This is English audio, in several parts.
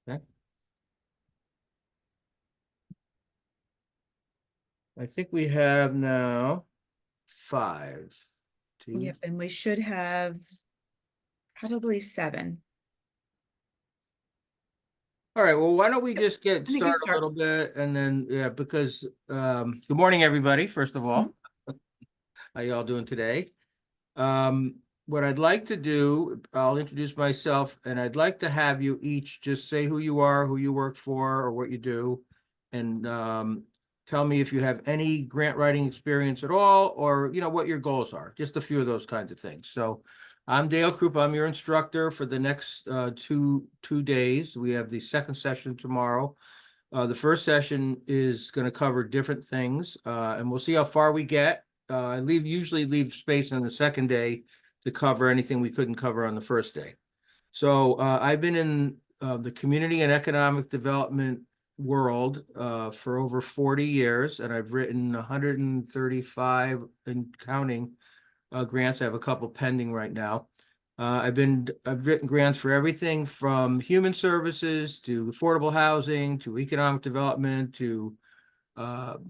Okay. I think we have now 5. 2. Yep, and we should have probably 7. All right, well, why don't we just get I think you started a start. little bit and then, yeah, because, good morning, everybody, first of all. How y'all doing today? What I'd like to do, I'll introduce myself, and I'd like to have you each just say who you are, who you work for, or what you do, and tell me if you have any grant writing experience at all, or what your goals are. Just a few of those kinds of things. So, I'm Dale Krupa. I'm your instructor for the next two days. We have the second session tomorrow. The first session is going to cover different things, and we'll see how far we get. I usually leave space on the second day to cover anything we couldn't cover on the first day. So I've been in the community and economic development world for over 40 years, and I've written 135 and counting grants. I have a couple pending right now. I've written grants for everything from human services to affordable housing to economic development to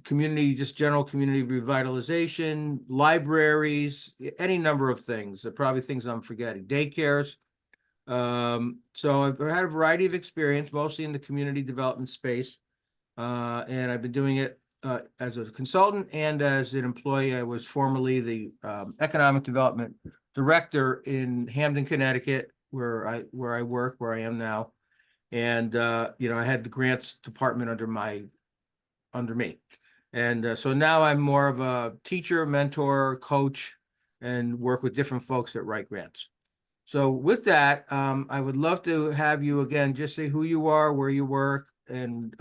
community, just general community revitalization, libraries, any number of things. Probably things I'm forgetting, daycares. So I've had a variety of experience, mostly in the community development space. And I've been doing it as a consultant and as an employee. I was formerly the economic development director in Hamden, Connecticut, where I work, where I am now. And I had the grants department under me. And so now I'm more of a teacher, mentor, coach, and work with different folks that write grants. So with that, I would love to have you again, just say who you are, where you work, and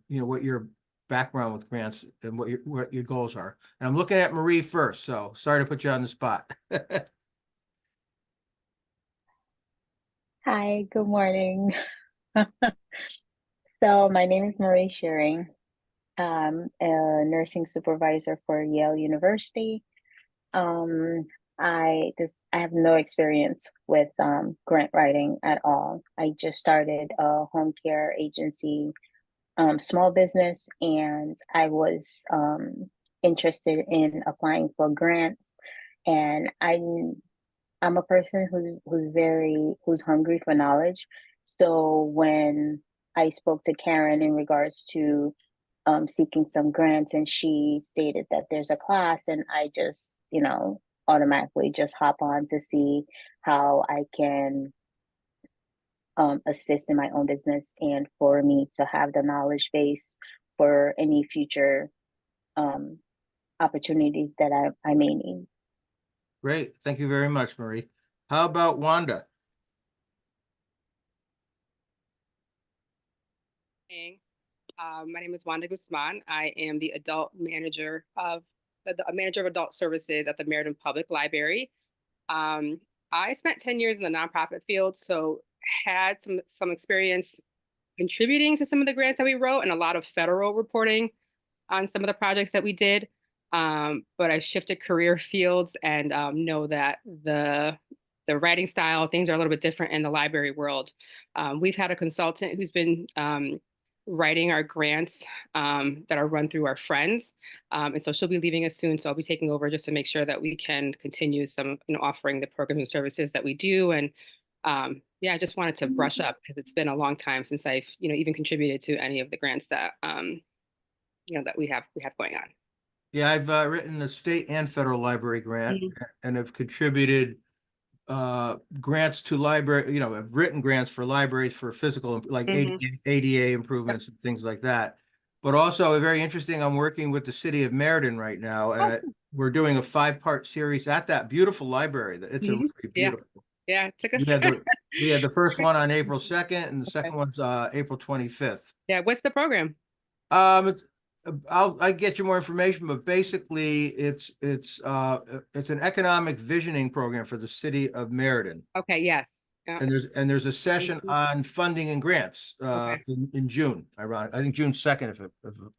what your background with grants and what your goals are. And I'm looking at Marie first, so sorry to put you on the spot. Hi, good morning. So my name is Marie Shearing. I'm a nursing supervisor for Yale University. Um, I have no experience with grant writing at all. I just started a home care agency, small business, and I was interested in applying for grants. And I'm a person who's hungry for knowledge. So when I spoke to Karen in regards to seeking some grants, and she stated that there's a class, and I just, automatically just hop on to see how I can assist in my own business and for me to have the knowledge base for any future um, opportunities that I may need. Great. Thank you very much, Marie. How about Wanda? My name is Wanda Guzman. I am the manager of adult services at the Meriden Public Library. I spent 10 years in the nonprofit field, so had some experience contributing to some of the grants that we wrote and a lot of federal reporting on some of the projects that we did. But I shifted career fields and know that the writing style, things are a little bit different in the library world. We've had a consultant who's been writing our grants that are run through our friends. And so she'll be leaving us soon. So I'll be taking over just to make sure that we can continue offering the programs and services that we do. And yeah, I just wanted to brush up because it's been a long time since I've, even contributed to any of the grants that, that we have going on. Yeah, I've written a state and federal library grant and have contributed grants to library, I've written grants for libraries for physical, like ADA improvements and things like that. But also very interesting, I'm working with the city of Meriden right now, and we're doing a 5-part series at that beautiful library. It's a really beautiful. Yeah, it took us. We had the first one on April 2nd, and the second one's April 25th. Yeah, what's the program? I get you more information, but basically it's an economic visioning program for the city of Meriden. Okay, yes. Yeah. And there's a session on funding and grants in June. I think June 2nd, if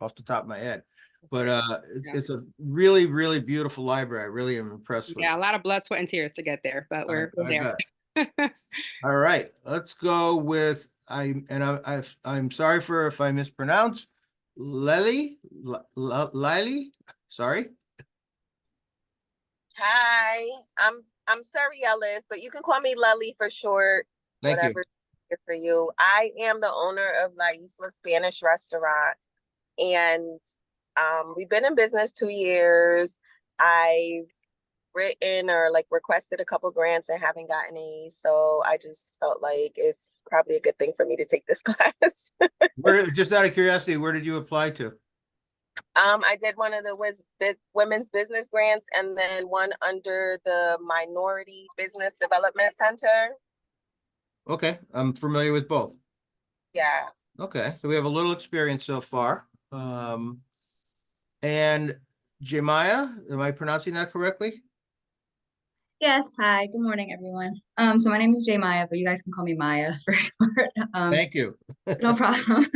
off the top of my head. But it's a really, really beautiful library. I really am impressed with it. Yeah, a lot of blood, sweat, and tears to get there, but we're there. All right, let's go with, I'm sorry for if I mispronounce, Lily, sorry. Hi, I'm Suri Ellis, but you can call me Lely for short. Thank you. Whatever is for you. I am the owner of La Isla Spanish Restaurant, and we've been in business 2 years. I've written or like requested a couple grants and haven't gotten any, so I just felt like it's probably a good thing for me to take this class. Just out of curiosity, where did you apply to? I did one of the women's business grants and then one under the Minority Business Development Center. Okay, I'm familiar with both. Yeah. Okay, so we have a little experience so far. And Jemiah, am I pronouncing that correctly? Yes, hi, good morning, everyone. So my name is Jay Maya, but you guys can call me Maya for short. Thank you. No problem.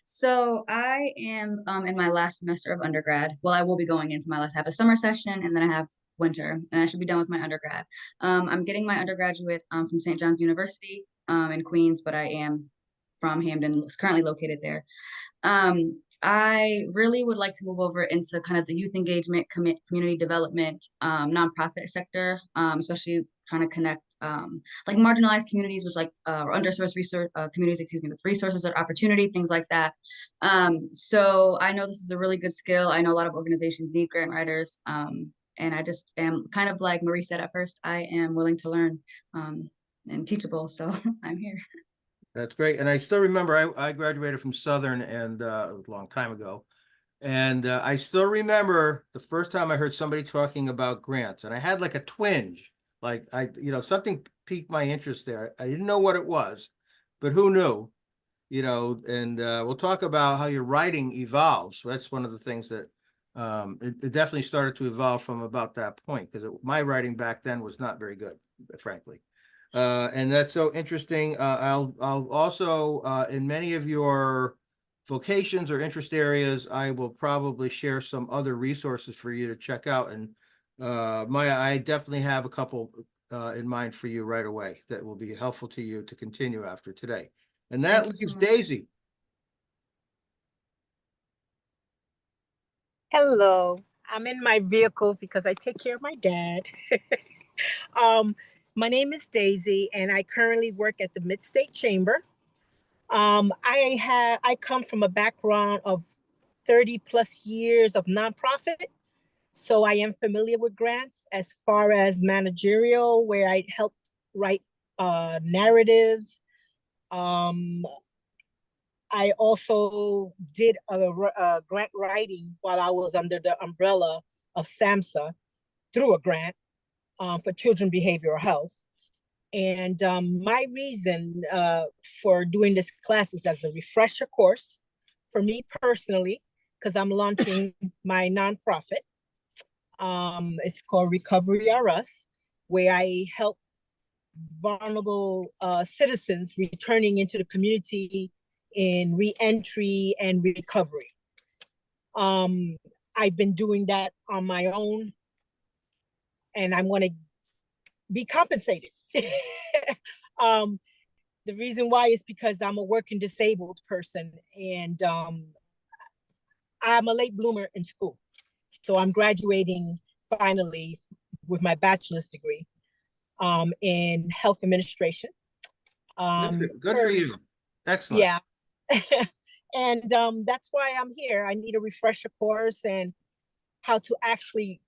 So I am in my last semester of undergrad. Well, I will be going into my last, I have a summer session and then I have winter, and I should be done with my undergrad. I'm getting my undergraduate from St. John's University in Queens, but I am from Hamden, currently located there. I really would like to move over into kind of the youth engagement, community development, nonprofit sector, especially trying to connect like marginalized communities with like or underserved resource communities, excuse me, with resources or opportunity, things like that. So I know this is a really good skill. I know a lot of organizations need grant writers, and I just am kind of like Marie said at first, I am willing to learn and teachable, so I'm here. That's great. And I still remember I graduated from Southern and a long time ago. And I still remember the first time I heard somebody talking about grants, and I had like a twinge, like something piqued my interest there. I didn't know what it was, but who knew, and we'll talk about how your writing evolves. That's one of the things that it definitely started to evolve from about that point, because my writing back then was not very good, frankly. And that's so interesting. I'll also, in many of your vocations or interest areas, I will probably share some other resources for you to check out. And Maya, I definitely have a couple in mind for you right away that will be helpful to you to continue after today. And that Thank you leaves so much. Daisy. Hello, I'm in my vehicle because I take care of my dad. My name is Daisy, and I currently work at the Mid-State Chamber. I come from a background of 30 plus years of nonprofit, so I am familiar with grants as far as managerial, where I helped write narratives. I also did a grant writing while I was under the umbrella of SAMHSA through a grant for children behavioral health. And my reason for doing this class is as a refresher course for me personally, because I'm launching my nonprofit. It's called Recovery R Us, where I help vulnerable citizens returning into the community in reentry and recovery. I've been doing that on my own, and I'm going to be compensated. The reason why is because I'm a working disabled person, and I'm a late bloomer in school. So I'm graduating finally with my bachelor's degree in health administration. Good for you. Excellent. Yeah. And that's why I'm here. I need a refresher course and how to actually,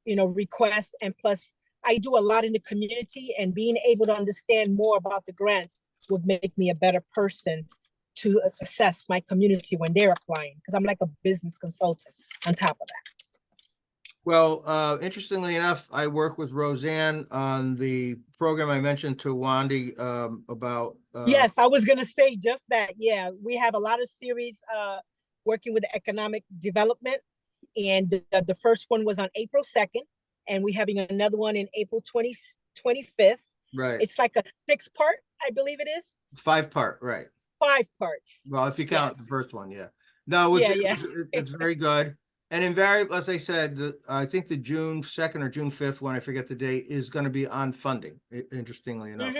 request. And plus, I do a lot in the community, and being able to understand more about the grants would make me a better person to assess my community when they're applying, because I'm like a business consultant on top of that. Well, interestingly enough, I work with Roseanne on the program I mentioned to Wandy about. Yes, I was going to say just that. Yeah, we have a lot of series working with economic development. And the first one was on April 2nd. And we're having another one in April 25th. Right. It's like a 6-part, I believe it is. 5-part, right. 5 parts. Well, if you count the first one, yeah. No, it's very good. And invariably, as I said, I think the June 2nd or June 5th one, I forget the date, is going to be on funding, interestingly enough.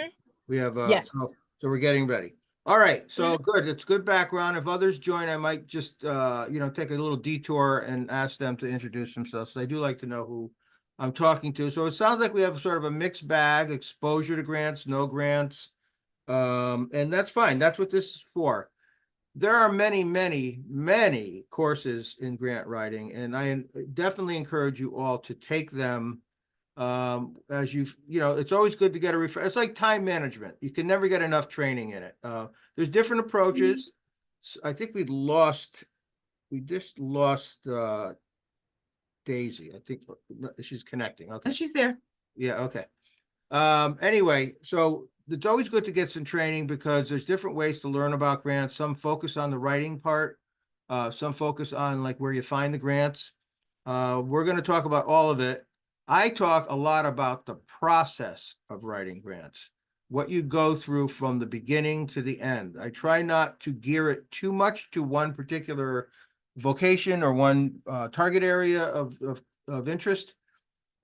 We have, Yes. so we're getting ready. All right, so good. It's good background. If others join, I might just, take a little detour and ask them to introduce themselves. So I do like to know who I'm talking to. So it sounds like we have sort of a mixed bag, exposure to grants, no grants. And that's fine. That's what this is for. There are many, many, many courses in grant writing, and I definitely encourage you all to take them. As it's always good to get a it's like time management. You can never get enough training in it. There's different approaches. I think we just lost Daisy. I think she's connecting. Okay. And she's there. Yeah, okay. Anyway, so it's always good to get some training because there's different ways to learn about grants. Some focus on the writing part, some focus on like where you find the grants. We're going to talk about all of it. I talk a lot about the process of writing grants, what you go through from the beginning to the end. I try not to gear it too much to one particular vocation or one target area of interest.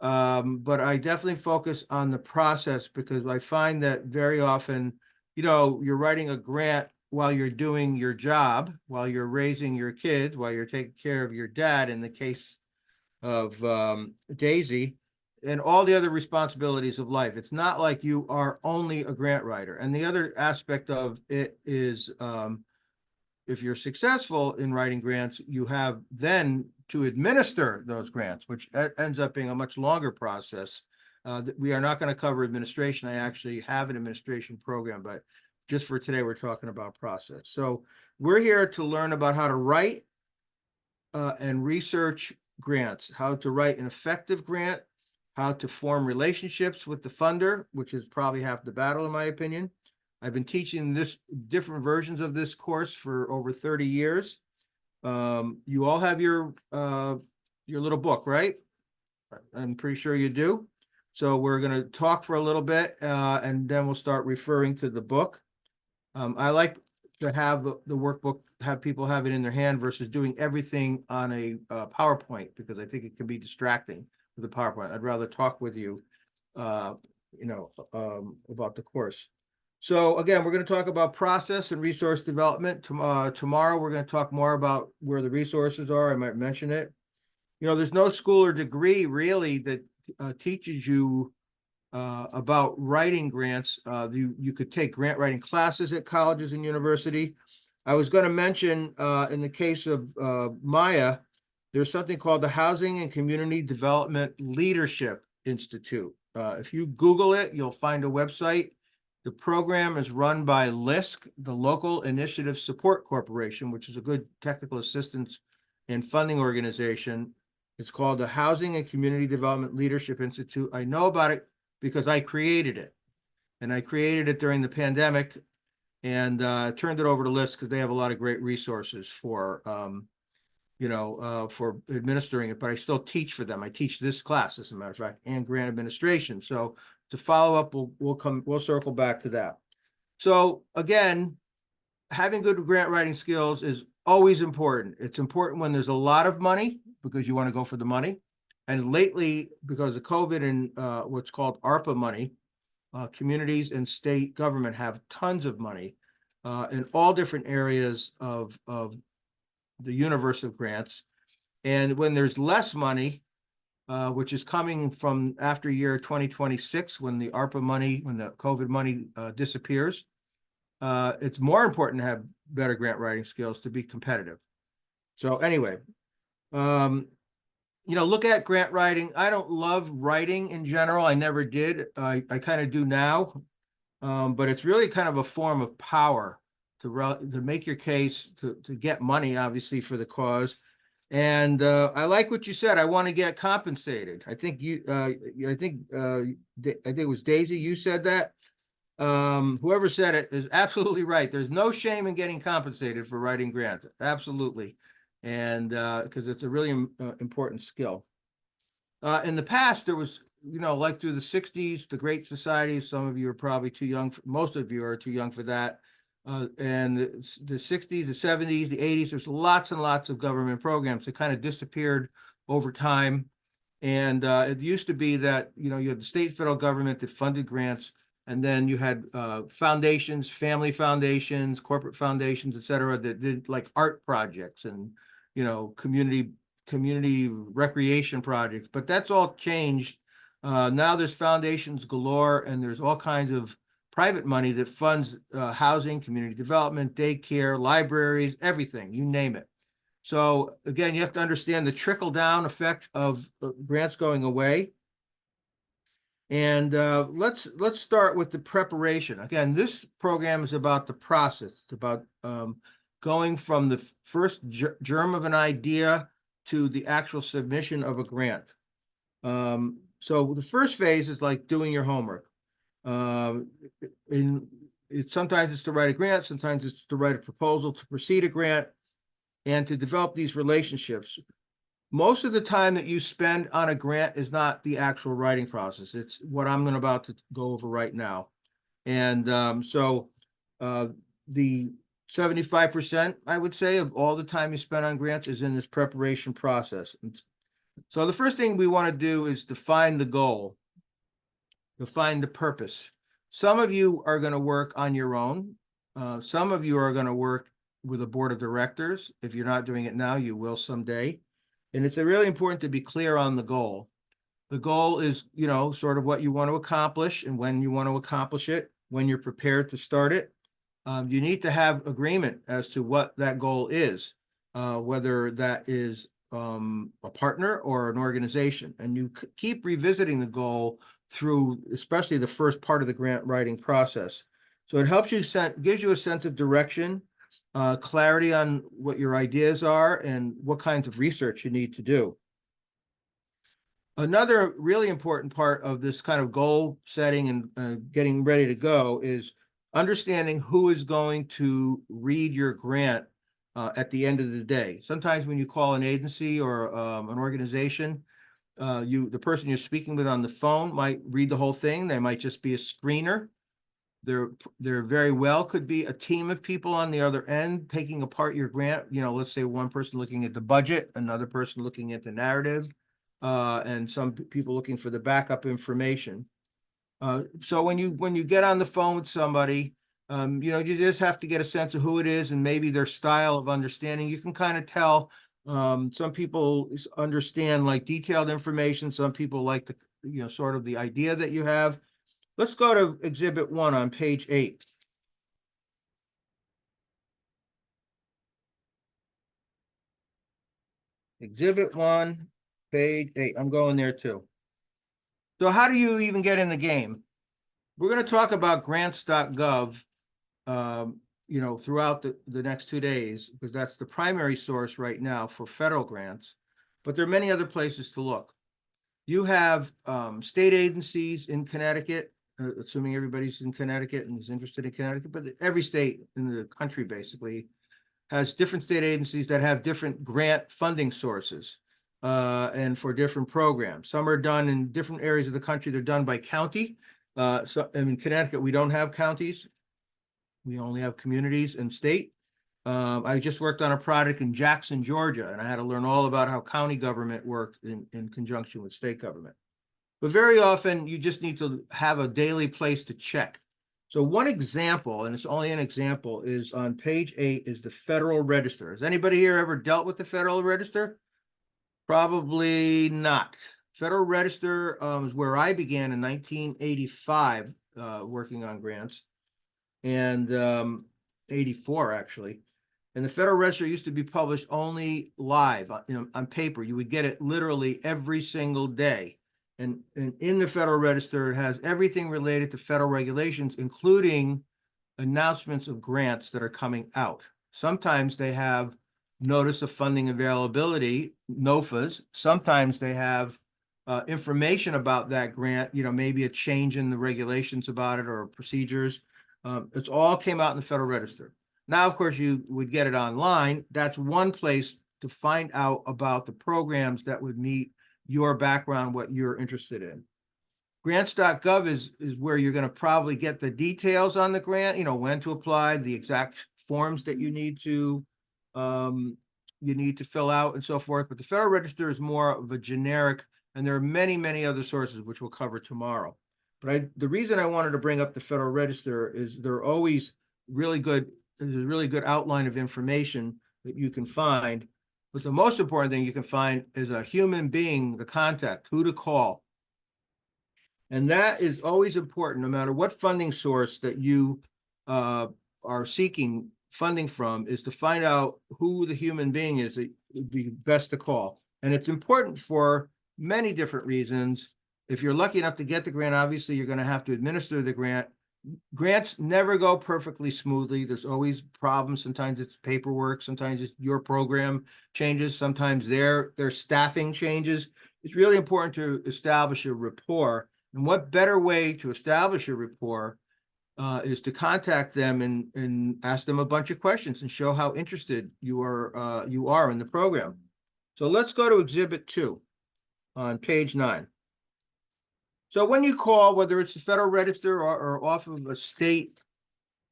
But I definitely focus on the process because I find that very often, you're writing a grant while you're doing your job, while you're raising your kids, while you're taking care of your dad in the case of Daisy, and all the other responsibilities of life. It's not like you are only a grant writer. And the other aspect of it is if you're successful in writing grants, you have then to administer those grants, which ends up being a much longer process. We are not going to cover administration. I actually have an administration program, but just for today, we're talking about process. So we're here to learn about how to write and research grants, how to write an effective grant, how to form relationships with the funder, which is probably half the battle, in my opinion. I've been teaching different versions of this course for over 30 years. You all have your little book, right? I'm pretty sure you do. So we're going to talk for a little bit, and then we'll start referring to the book. I like to have the workbook, have people have it in their hand versus doing everything on a PowerPoint, because I think it can be distracting with the PowerPoint. I'd rather talk with you, about the course. So again, we're going to talk about process and resource development. Tomorrow, we're going to talk more about where the resources are. I might mention it. There's no school or degree really that teaches you about writing grants. You could take grant writing classes at colleges and university. I was going to mention in the case of Maya, there's something called the Housing and Community Development Leadership Institute. If you Google it, you'll find a website. The program is run by LISC, the Local Initiative Support Corporation, which is a good technical assistance and funding organization. It's called the Housing and Community Development Leadership Institute. I know about it because I created it. And I created it during the pandemic and turned it over to LISC because they have a lot of great resources for administering it, but I still teach for them. I teach this class, as a matter of fact, and grant administration. So to follow up, we'll circle back to that. So again, having good grant writing skills is always important. It's important when there's a lot of money because you want to go for the money. And lately, because of COVID and what's called ARPA money, communities and state government have tons of money in all different areas of the universe of grants. And when there's less money, which is coming from after year 2026, when the ARPA money, when the COVID money disappears, it's more important to have better grant writing skills to be competitive. So anyway, look at grant writing. I don't love writing in general. I never did. I kind of do now, but it's really kind of a form of power to make your case, to get money, obviously, for the cause. And I like what you said. I want to get compensated. I think I think it was Daisy. You said that. Whoever said it is absolutely right. There's no shame in getting compensated for writing grants. Absolutely, and because it's a really important skill. In the past, there was, like through the 60s, the Great Society. Some of you are probably too young. Most of you are too young for that. And the 60s, the 70s, the 80s, there's lots and lots of government programs that kind of disappeared over time. And it used to be that, you had the state and federal government that funded grants, And then you had foundations, family foundations, corporate foundations, et cetera, that did like art projects and, you know, community recreation projects. But that's all changed. Now there's foundations galore, and there's all kinds of private money that funds housing, community development, daycare, libraries, everything, you name it. So again, you have to understand the trickle down effect of grants going away. And let's start with the preparation. Again, this program is about the process. It's about going from the first germ of an idea to the actual submission of a grant. So the first phase is like doing your homework. Sometimes it's to write a grant, sometimes it's to write a proposal to proceed a grant, and to develop these relationships. Most of the time that you spend on a grant is not the actual writing process. It's what I'm about to go over right now. And so the 75%, I would say, of all the time you spend on grants is in this preparation process. So the first thing we want to do is define the goal, define the purpose. Some of you are going to work on your own. Some of you are going to work with a board of directors. If you're not doing it now, you will someday. And it's really important to be clear on the goal. The goal is, you know, sort of what you want to accomplish and when you want to accomplish it, when you're prepared to start it. You need to have agreement as to what that goal is, whether that is a partner or an organization. And you keep revisiting the goal through, especially the first part of the grant writing process. So it helps you, gives you a sense of direction, clarity on what your ideas are and what kinds of research you need to do. Another really important part of this kind of goal setting and getting ready to go is understanding who is going to read your grant at the end of the day. Sometimes when you call an agency or an organization, the person you're speaking with on the phone might read the whole thing. They might just be a screener. There very well could be a team of people on the other end taking apart your grant. You know, let's say one person looking at the budget, another person looking at the narrative, and some people looking for the backup information. So when you get on the phone with somebody, you know, you just have to get a sense of who it is and maybe their style of understanding. You can kind of tell. Some people understand like detailed information. Some people like the, you know, sort of the idea that you have. Let's go to Exhibit 1 on page 8. Exhibit 1, page 8. I'm going there too. So how do you even get in the game? We're going to talk about grants.gov, you know, throughout the next 2 days, because that's the primary source right now for federal grants. But there are many other places to look. You have state agencies in Connecticut, assuming everybody's in Connecticut and is interested in Connecticut, but every state in the country basically has different state agencies that have different grant funding sources and for different programs. Some are done in different areas of the country. They're done by county. So in Connecticut, we don't have counties. We only have communities and state. I just worked on a project in Jackson, Georgia, and I had to learn all about how county government worked in conjunction with state government. But very often you just need to have a daily place to check. So one example, and it's only an example, is on page 8 is the Federal Register. Has anybody here ever dealt with the Federal Register? Probably not. Federal Register is where I began in 1985 working on grants, and 84 actually. And the Federal Register used to be published only live on paper. You would get it literally every single day. And in the Federal Register, it has everything related to federal regulations, including announcements of grants that are coming out. Sometimes they have notice of funding availability, NOFAs. Sometimes they have information about that grant, you know, maybe a change in the regulations about it or procedures. It's all came out in the Federal Register. Now, of course, you would get it online. That's one place to find out about the programs that would meet your background, what you're interested in. Grants.gov is where you're going to probably get the details on the grant, you know, when to apply, the exact forms that you need to fill out and so forth. But the Federal Register is more of a generic, and there are many, many other sources which we'll cover tomorrow. But the reason I wanted to bring up the Federal Register is they're always really good. There's a really good outline of information that you can find. But the most important thing you can find is a human being, the contact, who to call. And that is always important, no matter what funding source that you are seeking funding from, is to find out who the human being is that would be best to call. And it's important for many different reasons. If you're lucky enough to get the grant, obviously you're going to have to administer the grant. Grants never go perfectly smoothly. There's always problems. Sometimes it's paperwork. Sometimes it's your program changes. Sometimes their staffing changes. It's really important to establish a rapport. And what better way to establish a rapport is to contact them and ask them a bunch of questions and show how interested you are in the program. So let's go to Exhibit 2 on page 9. So when you call, whether it's the Federal Register or off of a state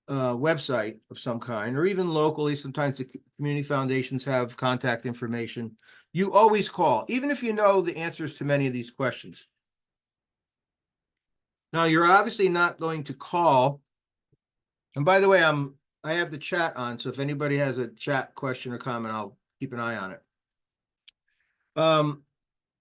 website of some kind, or even locally, sometimes the community foundations have contact information, you always call, even if you know the answers to many of these questions. Now, you're obviously not going to call. And by the way, I have the chat on, so if anybody has a chat question or comment, I'll keep an eye on it.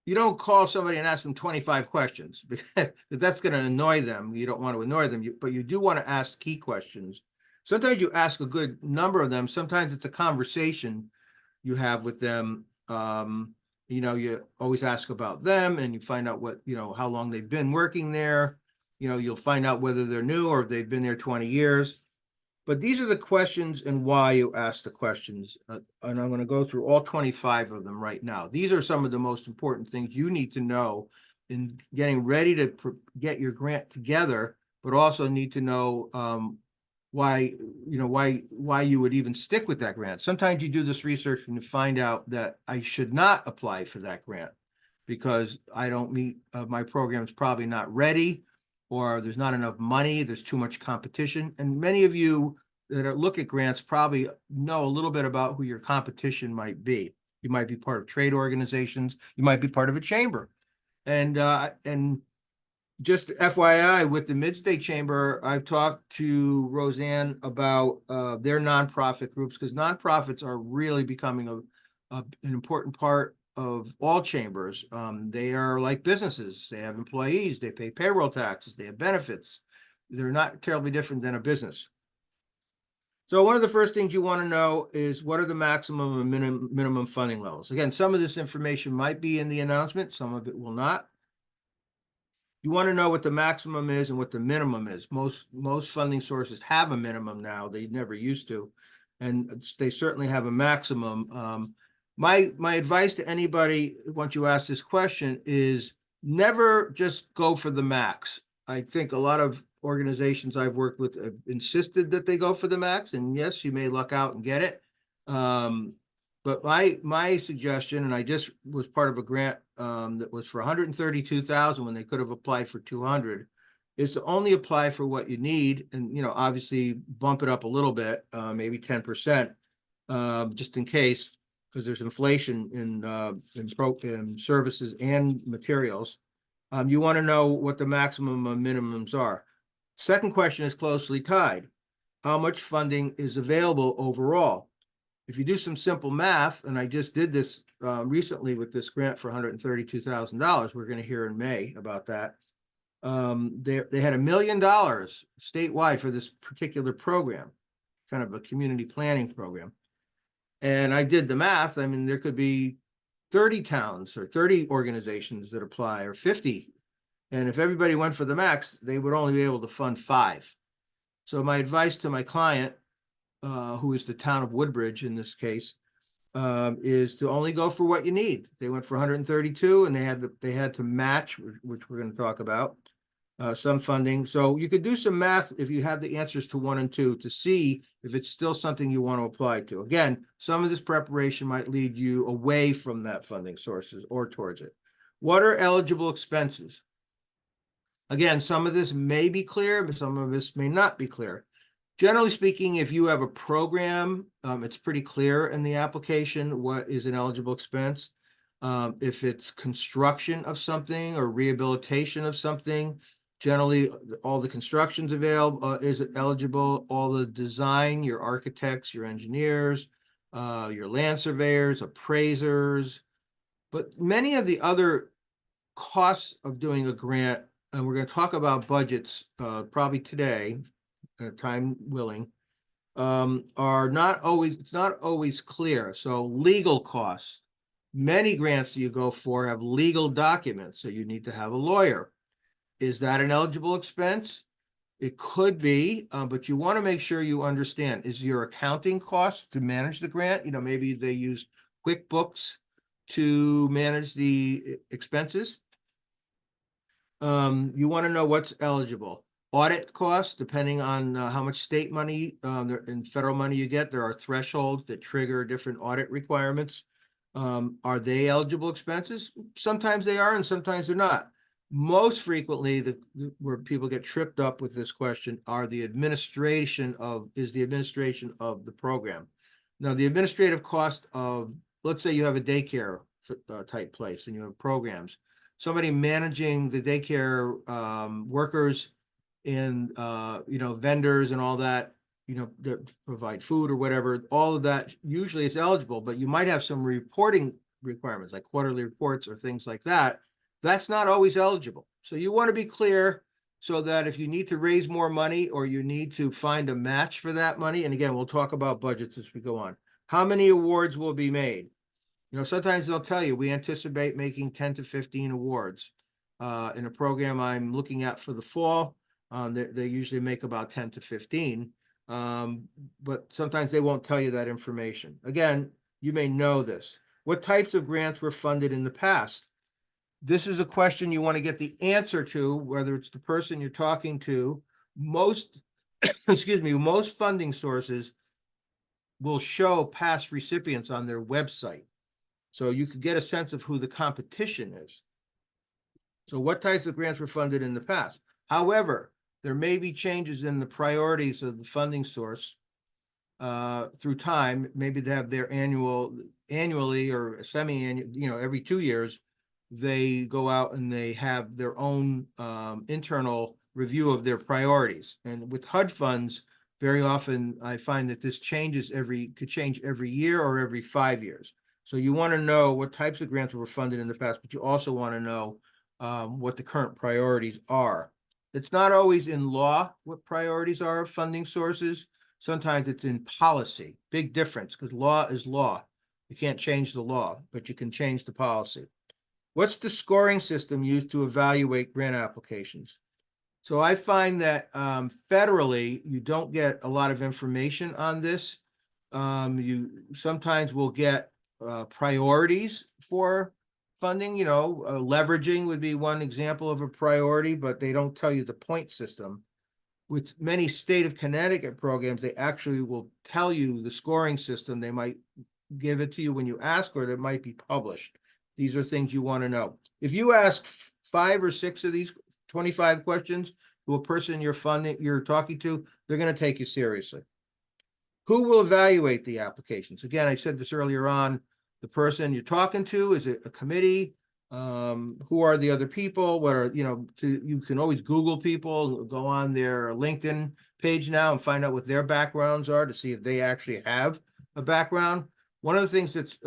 You don't call somebody and ask them 25 questions because that's going to annoy them. You don't want to annoy them, but you do want to ask key questions. Sometimes you ask a good number of them. Sometimes it's a conversation you have with them. You always ask about them and you find out how long they've been working there. You'll find out whether they're new or if they've been there 20 years. But these are the questions and why you ask the questions. And I'm going to go through all 25 of them right now. These are some of the most important things you need to know in getting ready to get your grant together, but also need to know why you would even stick with that grant. Sometimes you do this research and you find out that I should not apply for that grant because I don't meet, my program's probably not ready, or there's not enough money, there's too much competition. And many of you that look at grants probably know a little bit about who your competition might be. You might be part of trade organizations, you might be part of a chamber. And just FYI, with the Mid-State Chamber, I've talked to Roseanne about their nonprofit groups, because nonprofits are really becoming an important part of all chambers. They are like businesses. They have employees, they pay payroll taxes, they have benefits. They're not terribly different than a business. So one of the first things you want to know is what are the maximum and minimum funding levels? Again, some of this information might be in the announcement, some of it will not. You want to know what the maximum is and what the minimum is. Most funding sources have a minimum now. They never used to, and they certainly have a maximum. My advice to anybody, once you ask this question, is never just go for the max. I think a lot of organizations I've worked with have insisted that they go for the max, and yes, you may luck out and get it. But my suggestion, and I just was part of a grant that was for $132,000 when they could have applied for 200, is to only apply for what you need, and obviously bump it up a little bit, maybe 10%, just in case, because there's inflation in services and materials. You want to know what the maximum and minimums are. Second question is closely tied. How much funding is available overall? If you do some simple math, and I just did this recently with this grant for $132,000, we're going to hear in May about that. They had $1 million statewide for this particular program, kind of a community planning program. And I did the math. I mean, there could be 30 towns or 30 organizations that apply, or 50. And if everybody went for the max, they would only be able to fund 5. So my advice to my client, who is the town of Woodbridge in this case, is to only go for what you need. They went for 132, and they had to match, which we're going to talk about, some funding. So you could do some math if you have the answers to 1 and 2 to see if it's still something you want to apply to. Again, some of this preparation might lead you away from that funding sources or towards it. What are eligible expenses? Again, some of this may be clear, but some of this may not be clear. Generally speaking, if you have a program, it's pretty clear in the application what is an eligible expense. If it's construction of something or rehabilitation of something, Generally, all the construction's available, is eligible, all the design, your architects, your engineers, your land surveyors, appraisers. But many of the other costs of doing a grant, and we're gonna talk about budgets, probably today, time willing, are not always, it's not always clear. So legal costs. Many grants that you go for have legal documents, so you need to have a lawyer. Is that an eligible expense? It could be, but you want to make sure you understand, is your accounting costs to manage the grant? You know, maybe they use QuickBooks to manage the expenses. You want to know what's eligible. Audit costs, depending on how much state money and federal money you get, there are thresholds that trigger different audit requirements. Are they eligible expenses? Sometimes they are and sometimes they're not. Most frequently, where people get tripped up with this question are the administration of the program. Now, the administrative cost of, let's say you have a daycare type place and you have programs. Somebody managing the daycare workers and vendors and all that, that provide food or whatever, all of that, usually it's eligible, but you might have some reporting requirements like quarterly reports or things like that. That's not always eligible. So you want to be clear so that if you need to raise more money or you need to find a match for that money, and again, we'll talk about budgets as we go on. How many awards will be made? Sometimes they'll tell you, we anticipate making 10 to 15 awards. In a program I'm looking at for the fall, they usually make about 10 to 15. But sometimes they won't tell you that information. Again, you may know this. What types of grants were funded in the past? This is a question you want to get the answer to, whether it's the person you're talking to. Most, excuse me, most funding sources will show past recipients on their website. So you could get a sense of who the competition is. So what types of grants were funded in the past? However, there may be changes in the priorities of the funding source through time. Maybe they have their annually or semi-annual, every 2 years, they go out and they have their own internal review of their priorities. And with HUD funds, very often I find that this could change every year or every 5 years. So you want to know what types of grants were funded in the past, but you also want to know what the current priorities are. It's not always in law what priorities are of funding sources. Sometimes it's in policy. Big difference, because law is law. You can't change the law, but you can change the policy. What's the scoring system used to evaluate grant applications? So I find that federally, you don't get a lot of information on this. You sometimes will get priorities for funding, leveraging would be one example of a priority, but they don't tell you the point system. With many state of Connecticut programs, they actually will tell you the scoring system. They might give it to you when you ask, or it might be published. These are things you want to know. If you ask 5 or 6 of these 25 questions to a person you're talking to, they're going to take you seriously. Who will evaluate the applications? Again, I said this earlier on, the person you're talking to, is it a committee? Who are the other people? What are, you can always Google people, go on their LinkedIn page now and find out what their backgrounds are to see if they actually have a background. One of the things that's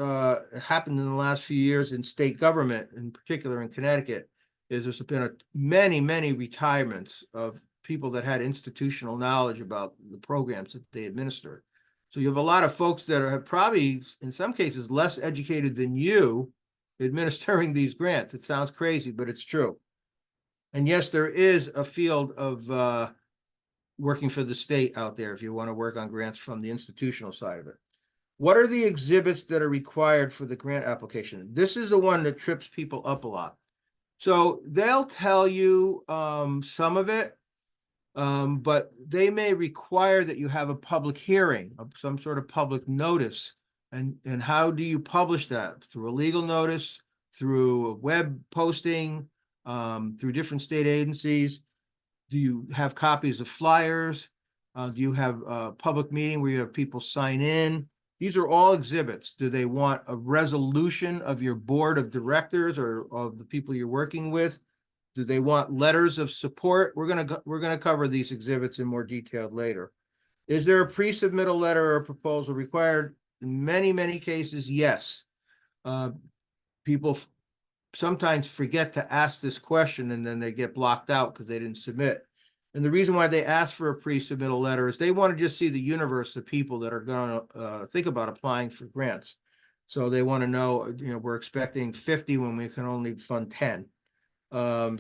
happened in the last few years in state government, in particular in Connecticut, is there's been many, many retirements of people that had institutional knowledge about the programs that they administer. So you have a lot of folks that are probably, in some cases, less educated than you administering these grants. It sounds crazy, but it's true. And yes, there is a field of working for the state out there if you want to work on grants from the institutional side of it. What are the exhibits that are required for the grant application? This is the one that trips people up a lot. So they'll tell you some of it, but they may require that you have a public hearing, some sort of public notice. And how do you publish that? Through a legal notice, through a web posting, through different state agencies? Do you have copies of flyers? Do you have a public meeting where you have people sign in? These are all exhibits. Do they want a resolution of your board of directors or of the people you're working with? Do they want letters of support? We're gonna cover these exhibits in more detail later. Is there a pre-submittal letter or proposal required? In many, many cases, yes. People sometimes forget to ask this question and then they get blocked out because they didn't submit. And the reason why they ask for a pre-submittal letter is they want to just see the universe of people that are going to think about applying for grants. So they want to know, we're expecting 50 when we can only fund 10.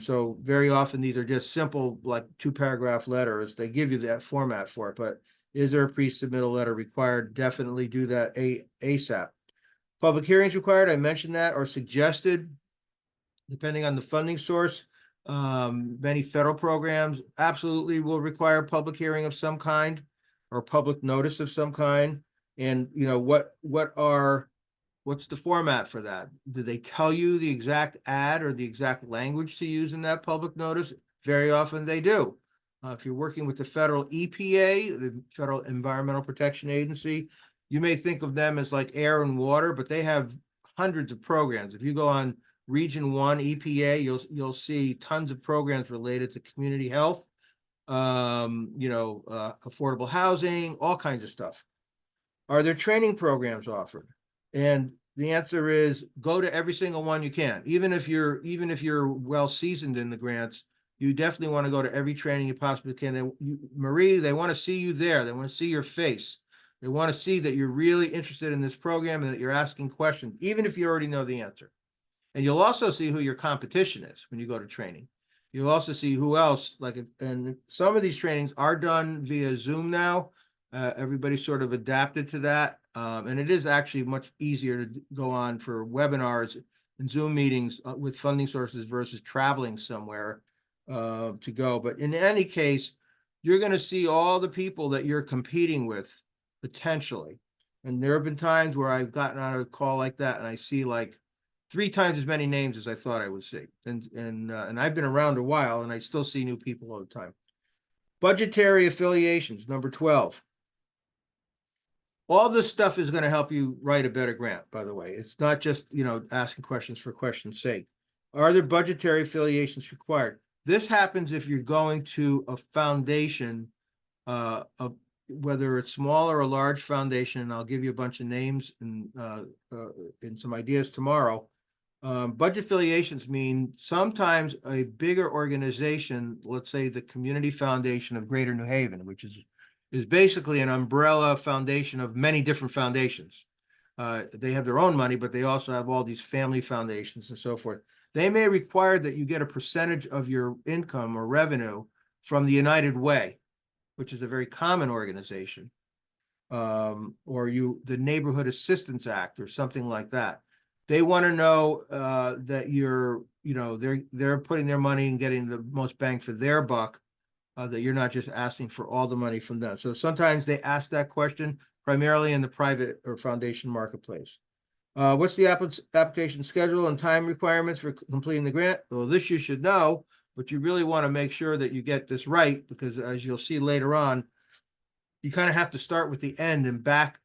So very often these are just simple, like 2-paragraph letters. They give you that format for it, but is there a pre-submittal letter required? Definitely do that ASAP. Public hearings required, I mentioned that, or suggested, depending on the funding source. Many federal programs absolutely will require public hearing of some kind or public notice of some kind. And what's the format for that? Do they tell you the exact ad or the exact language to use in that public notice? Very often they do. If you're working with the federal EPA, the Federal Environmental Protection Agency, you may think of them as like air and water, but they have hundreds of programs. If you go on Region 1 EPA, you'll see tons of programs related to community health, affordable housing, all kinds of stuff. Are there training programs offered? And the answer is go to every single one you can. Even if you're well seasoned in the grants, you definitely want to go to every training you possibly can. Marie, they want to see you there. They want to see your face. They want to see that you're really interested in this program and that you're asking questions, even if you already know the answer. And you'll also see who your competition is when you go to training. You'll also see who else, and some of these trainings are done via Zoom now. Everybody's sort of adapted to that. And it is actually much easier to go on for webinars and Zoom meetings with funding sources versus traveling somewhere to go. But in any case, you're going to see all the people that you're competing with potentially. And there have been times where I've gotten on a call like that and I see like 3 times as many names as I thought I would see. And I've been around a while and I still see new people all the time. Budgetary affiliations, number 12. All this stuff is going to help you write a better grant, by the way. It's not just, asking questions for question's sake. Are there budgetary affiliations required? This happens if you're going to a foundation, whether it's small or a large foundation, and I'll give you a bunch of names and some ideas tomorrow. Budget affiliations mean sometimes a bigger organization, let's say the Community Foundation of Greater New Haven, which is basically an umbrella foundation of many different foundations. They have their own money, but they also have all these family foundations and so forth. They may require that you get a percentage of your income or revenue from the United Way, which is a very common organization, or the Neighborhood Assistance Act or something like that. They want to know that they're putting their money and getting the most bang for their buck, that you're not just asking for all the money from them. So sometimes they ask that question primarily in the private or foundation marketplace. What's the application schedule and time requirements for completing the grant? Well, this you should know, but you really want to make sure that you get this right, because as you'll see later on, you kind of have to start with the end and back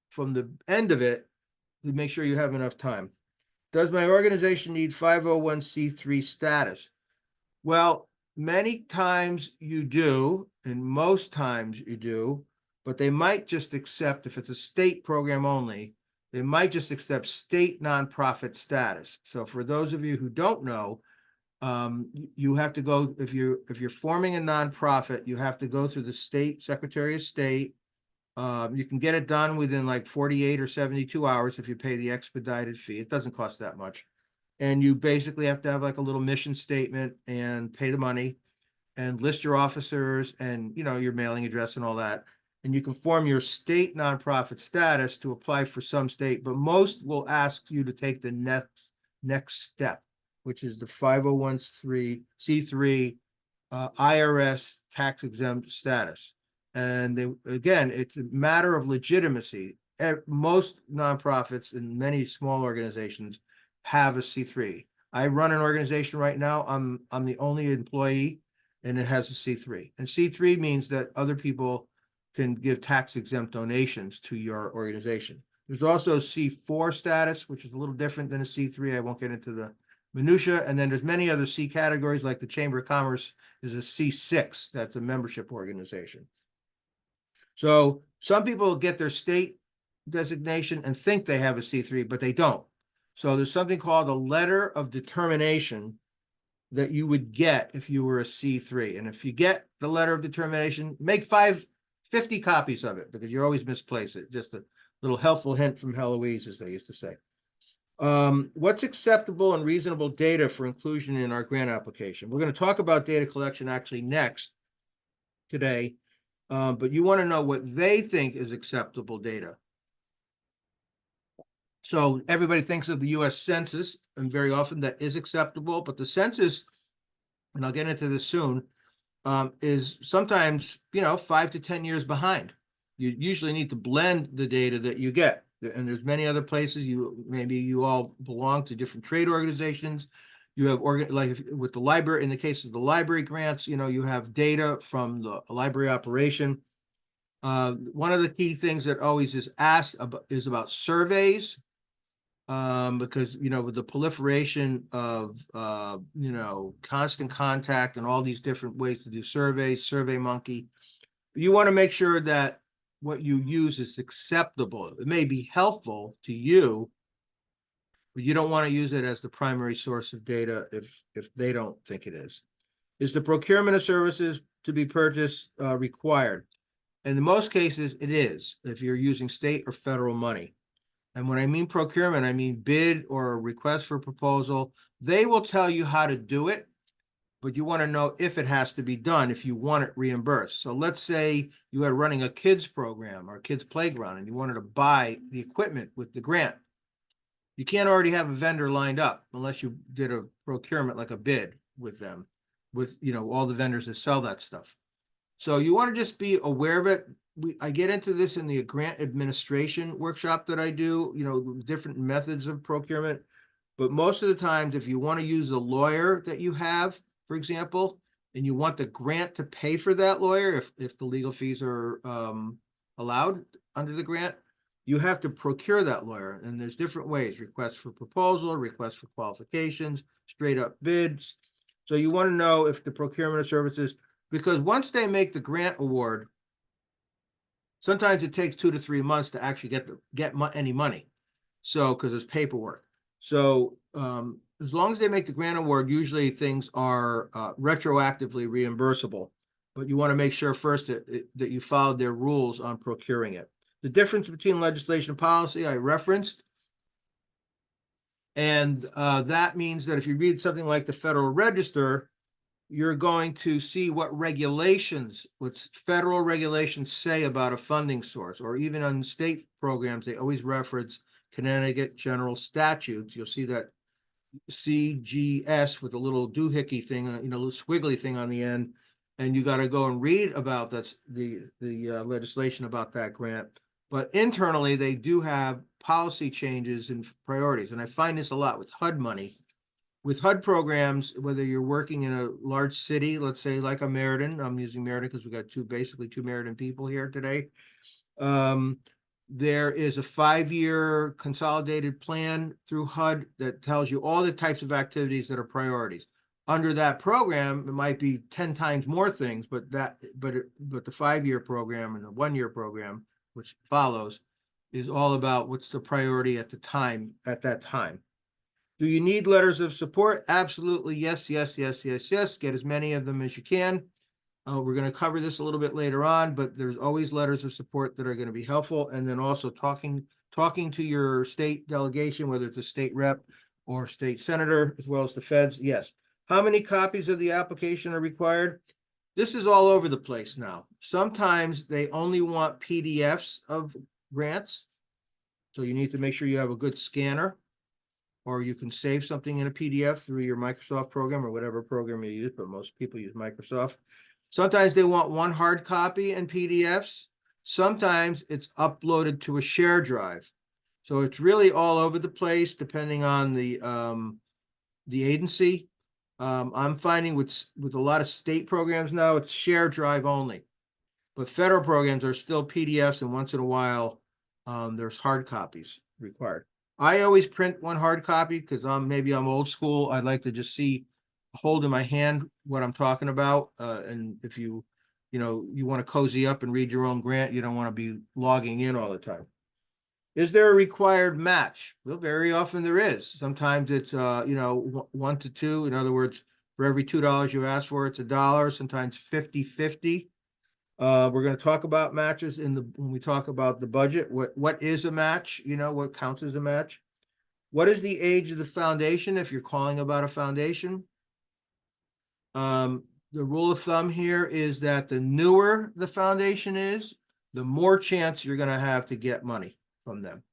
from the end of it to make sure you have enough time. Does my organization need 501c3 status? Well, many times you do, and most times you do, but they might just accept, if it's a state program only, they might just accept state nonprofit status. So for those of you who don't know, you have to go, if you're forming a nonprofit, you have to go through the state Secretary of State. You can get it done within like 48 or 72 hours if you pay the expedited fee. It doesn't cost that much. And you basically have to have like a little mission statement and pay the money and list your officers and, your mailing address and all that. And you can form your state nonprofit status to apply for some state, but most will ask you to take the next step, which is the 501c3 IRS tax exempt status. And again, it's a matter of legitimacy. Most nonprofits and many small organizations have a C3. I run an organization right now. I'm the only employee, and it has a C3. And C3 means that other people can give tax exempt donations to your organization. There's also C4 status, which is a little different than a C3. I won't get into the minutia, and then there's many other C categories, like the Chamber of Commerce is a C6, that's a membership organization. So some people get their state designation and think they have a C3, but they don't. So there's something called a letter of determination that you would get if you were a C3. And if you get the letter of determination, make 50 copies of it, because you always misplace it. Just a little helpful hint from Heloise, as they used to say. What's acceptable and reasonable data for inclusion in our grant application? We're going to talk about data collection actually next today, but you want to know what they think is acceptable data. So everybody thinks of the US Census, and very often that is acceptable, but the census, and I'll get into this soon, is sometimes, 5 to 10 years behind. You usually need to blend the data that you get. And there's many other places maybe you all belong to different trade organizations. You have with the library, in the case of the library grants, you have data from the library operation. One of the key things that always is asked is about surveys. Because, with the proliferation of, constant contact and all these different ways to do surveys, SurveyMonkey, you want to make sure that what you use is acceptable. It may be helpful to you, but you don't want to use it as the primary source of data if they don't think it is. Is the procurement of services to be purchased required? And in most cases, it is, if you're using state or federal money. And when I mean procurement, I mean bid or request for proposal. They will tell you how to do it, but you want to know if it has to be done, if you want it reimbursed. So let's say you are running a kids program or kids playground and you wanted to buy the equipment with the grant. You can't already have a vendor lined up unless you did a procurement, like a bid with them, with, all the vendors that sell that stuff. So you want to just be aware of it. I get into this in the grant administration workshop that I do, different methods of procurement. But most of the times, if you want to use a lawyer that you have, for example, and you want the grant to pay for that lawyer, if the legal fees are allowed under the grant, you have to procure that lawyer. And there's different ways: request for proposal, request for qualifications, straight up bids. So you want to know if the procurement of services, because once they make the grant award, sometimes it takes 2 to 3 months to actually get any money. So, because there's paperwork. So, as long as they make the grant award, usually things are retroactively reimbursable. But you want to make sure first that you followed their rules on procuring it. The difference between legislation and policy I referenced. And that means that if you read something like the Federal Register, you're going to see what federal regulations say about a funding source, or even on state programs, they always reference Connecticut general statutes. You'll see that CGS with a little doohickey thing, little squiggly thing on the end, and you got to go and read about the legislation about that grant. But internally, they do have policy changes and priorities, and I find this a lot with HUD money. With HUD programs, whether you're working in a large city, let's say like a Meriden, I'm using Meriden because we got basically two Meriden people here today. There is a 5-year consolidated plan through HUD that tells you all the types of activities that are priorities. Under that program, it might be 10 times more things, but the 5-year program and the 1-year program, which follows, is all about what's the priority at that time. Do you need letters of support? Absolutely. Yes, yes, yes, yes, yes. Get as many of them as you can. We're going to cover this a little bit later on, but there's always letters of support that are going to be helpful. And then also talking to your state delegation, whether it's a state rep or state senator, as well as the feds. Yes. How many copies of the application are required? This is all over the place now. Sometimes they only want PDFs of grants. So you need to make sure you have a good scanner, or you can save something in a PDF through your Microsoft program or whatever program you use, but most people use Microsoft. Sometimes they want one hard copy in PDFs. Sometimes it's uploaded to a share drive. So it's really all over the place depending on the agency. I'm finding with a lot of state programs now, it's share drive only. But federal programs are still PDFs, and once in a while, there's hard copies required. I always print one hard copy because maybe I'm old school. I'd like to just see, hold in my hand what I'm talking about. And if you want to cozy up and read your own grant, you don't want to be logging in all the time. Is there a required match? Well, very often there is. Sometimes it's 1 to 2. In other words, for every $2 you ask for, it's $1. Sometimes 50-50. We're going to talk about matches when we talk about the budget. What is a match? What counts as a match? What is the age of the foundation if you're calling about a foundation? The rule of thumb here is that the newer the foundation is, the more chance you're going to have to get money from them,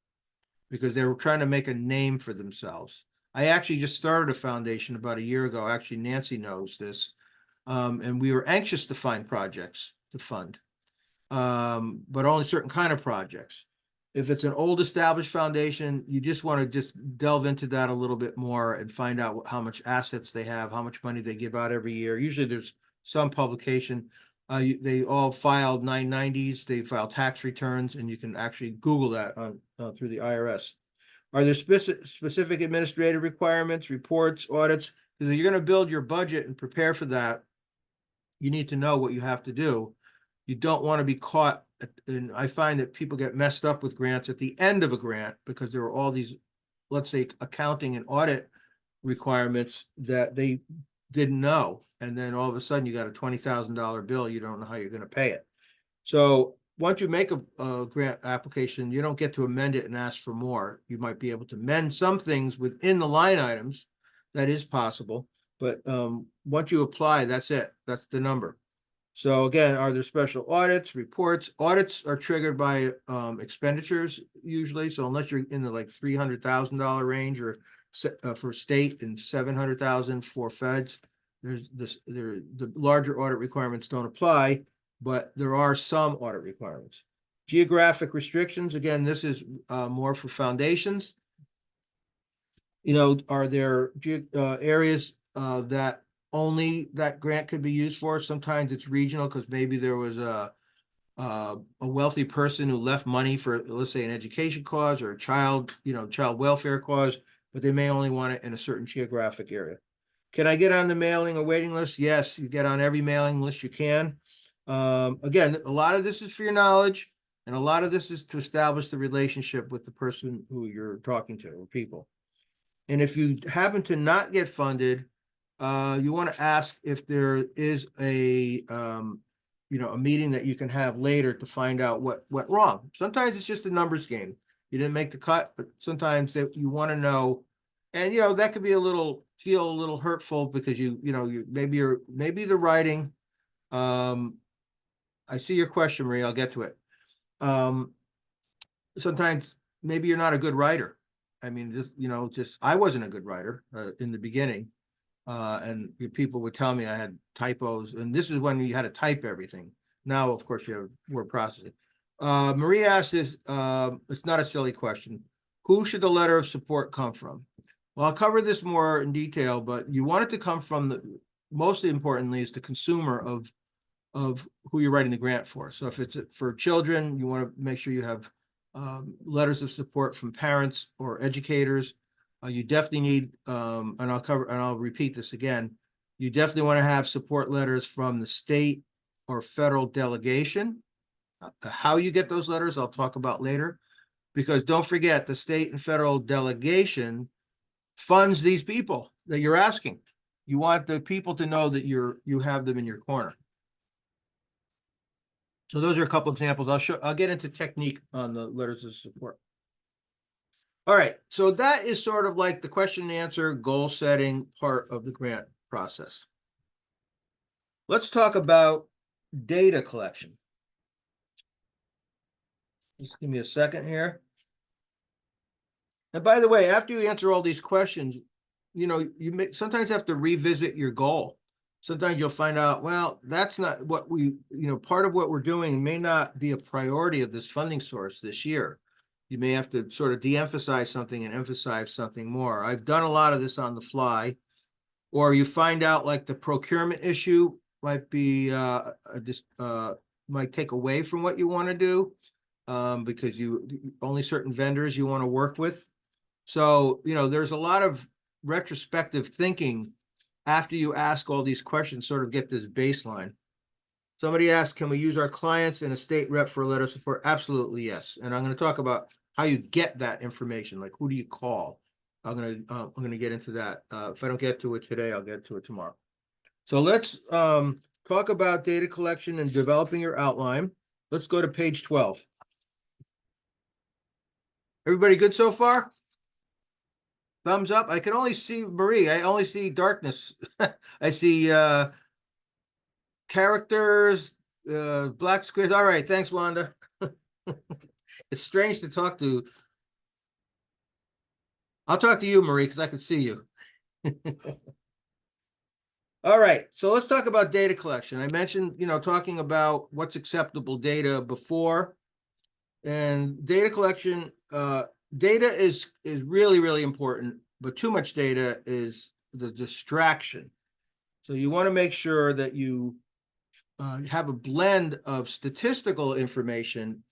because they were trying to make a name for themselves. I actually just started a foundation about a year ago. Actually, Nancy knows this. And we were anxious to find projects to fund, but only certain kind of projects. If it's an old established foundation, you just want to just delve into that a little bit more and find out how much assets they have, how much money they give out every year. Usually there's some publication. They all filed 990s, they file tax returns, and you can actually Google that through the IRS. Are there specific administrative requirements, reports, audits? Because you're going to build your budget and prepare for that, you need to know what you have to do. You don't want to be caught, and I find that people get messed up with grants at the end of a grant because there are all these, let's say, accounting and audit requirements that they didn't know. And then all of a sudden you got a $20,000 bill, you don't know how you're going to pay it. So once you make a grant application, you don't get to amend it and ask for more. You might be able to amend some things within the line items. That is possible. But once you apply, that's it. That's the number. So again, are there special audits, reports? Audits are triggered by expenditures usually. So unless you're in the like $300,000 range or for state and 700,000 for feds, the larger audit requirements don't apply, but there are some audit requirements. Geographic restrictions, again, this is more for foundations. Are there areas that only that grant could be used for? Sometimes it's regional because maybe there was a wealthy person who left money for, let's say, an education cause or a child welfare cause, but they may only want it in a certain geographic area. Can I get on the mailing or waiting list? Yes, you get on every mailing list you can. Again, a lot of this is for your knowledge, and a lot of this is to establish the relationship with the person who you're talking to or people. And if you happen to not get funded, you want to ask if there is a meeting that you can have later to find out what went wrong. Sometimes it's just a numbers game. You didn't make the cut, but sometimes you want to know, and that could be feel a little hurtful because maybe the writing. I see your question, Marie. I'll get to it. Sometimes maybe you're not a good writer. I mean, I wasn't a good writer in the beginning. And people would tell me I had typos, and this is when you had to type everything. Now, of course, you have word processing. Marie asked this, it's not a silly question. Who should the letter of support come from? Well, I'll cover this more in detail, but you want it to come from mostly importantly is the consumer of who you're writing the grant for. So if it's for children, you want to make sure you have letters of support from parents or educators. You definitely need, and I'll repeat this again, you definitely want to have support letters from the state or federal delegation. How you get those letters, I'll talk about later, because don't forget the state and federal delegation funds these people that you're asking. You want the people to know that you have them in your corner. So those are a couple examples. I'll get into technique on the letters of support. All right, so that is sort of like the question and answer, goal setting part of the grant process. Let's talk about data collection. Just give me a second here. And by the way, after you answer all these questions, you may sometimes have to revisit your goal. Sometimes you'll find out, well, that's not what part of what we're doing may not be a priority of this funding source this year. You may have to sort of de-emphasize something and emphasize something more. I've done a lot of this on the fly, or you find out like the procurement issue might be might take away from what you want to do because only certain vendors you want to work with. So, you know, there's a lot of retrospective thinking after you ask all these questions, sort of get this baseline. Somebody asked, can we use our clients and a state rep for a letter of support? Absolutely, yes. And I'm going to talk about how you get that information, like who do you call? I'm going to get into that. If I don't get to it today, I'll get to it tomorrow. So let's talk about data collection and developing your outline. Let's go to page 12. Everybody good so far? Thumbs up. I can only see Marie. I only see darkness. I see characters, black squares. All right, thanks, Wanda. It's strange to talk to. I'll talk to you, Marie, because I can see you. All right, so let's talk about data collection. I mentioned, you know, talking about what's acceptable data before, and data collection. Data is really, really important, but too much data is the distraction. So you want to make sure that you have a blend of statistical information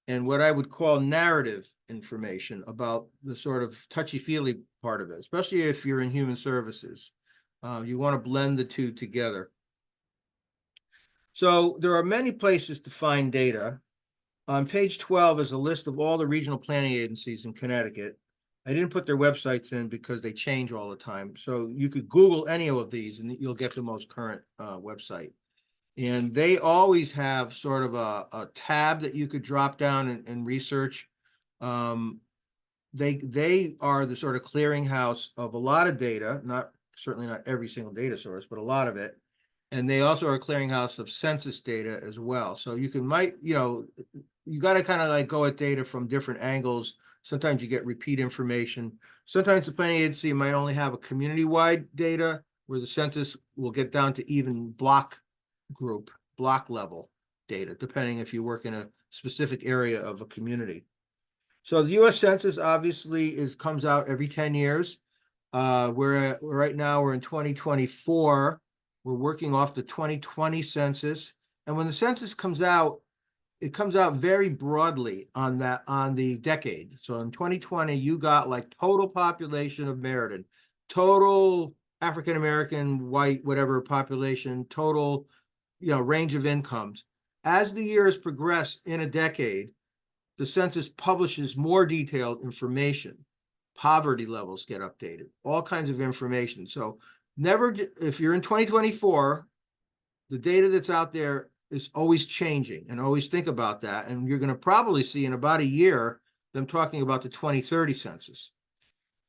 and what I would call narrative information about the sort of touchy-feely part of it, especially if you're in human services. You want to blend the two together. So there are many places to find data. On page 12 is a list of all the regional planning agencies in Connecticut. I didn't put their websites in because they change all the time. So you could Google any of these and you'll get the most current website. And they always have sort of a tab that you could drop down and research. They are the sort of clearinghouse of a lot of data, certainly not every single data source, but a lot of it. And they also are a clearinghouse of census data as well. So you you got to kind of like go at data from different angles. Sometimes you get repeat information. Sometimes the planning agency might only have a community-wide data where the census will get down to even block level data, depending if you work in a specific area of a community. So the US Census obviously comes out every 10 years. Right now we're in 2024. We're working off the 2020 census. And when the census comes out, it comes out very broadly on the decade. So in 2020, you got like total population of Meriden, total African-American, white, whatever population, total, range of incomes. As the years progress in a decade, the census publishes more detailed information. Poverty levels get updated, all kinds of information. So if you're in 2024, the data that's out there is always changing, and always think about that. And you're going to probably see in about a year them talking about the 2030 census.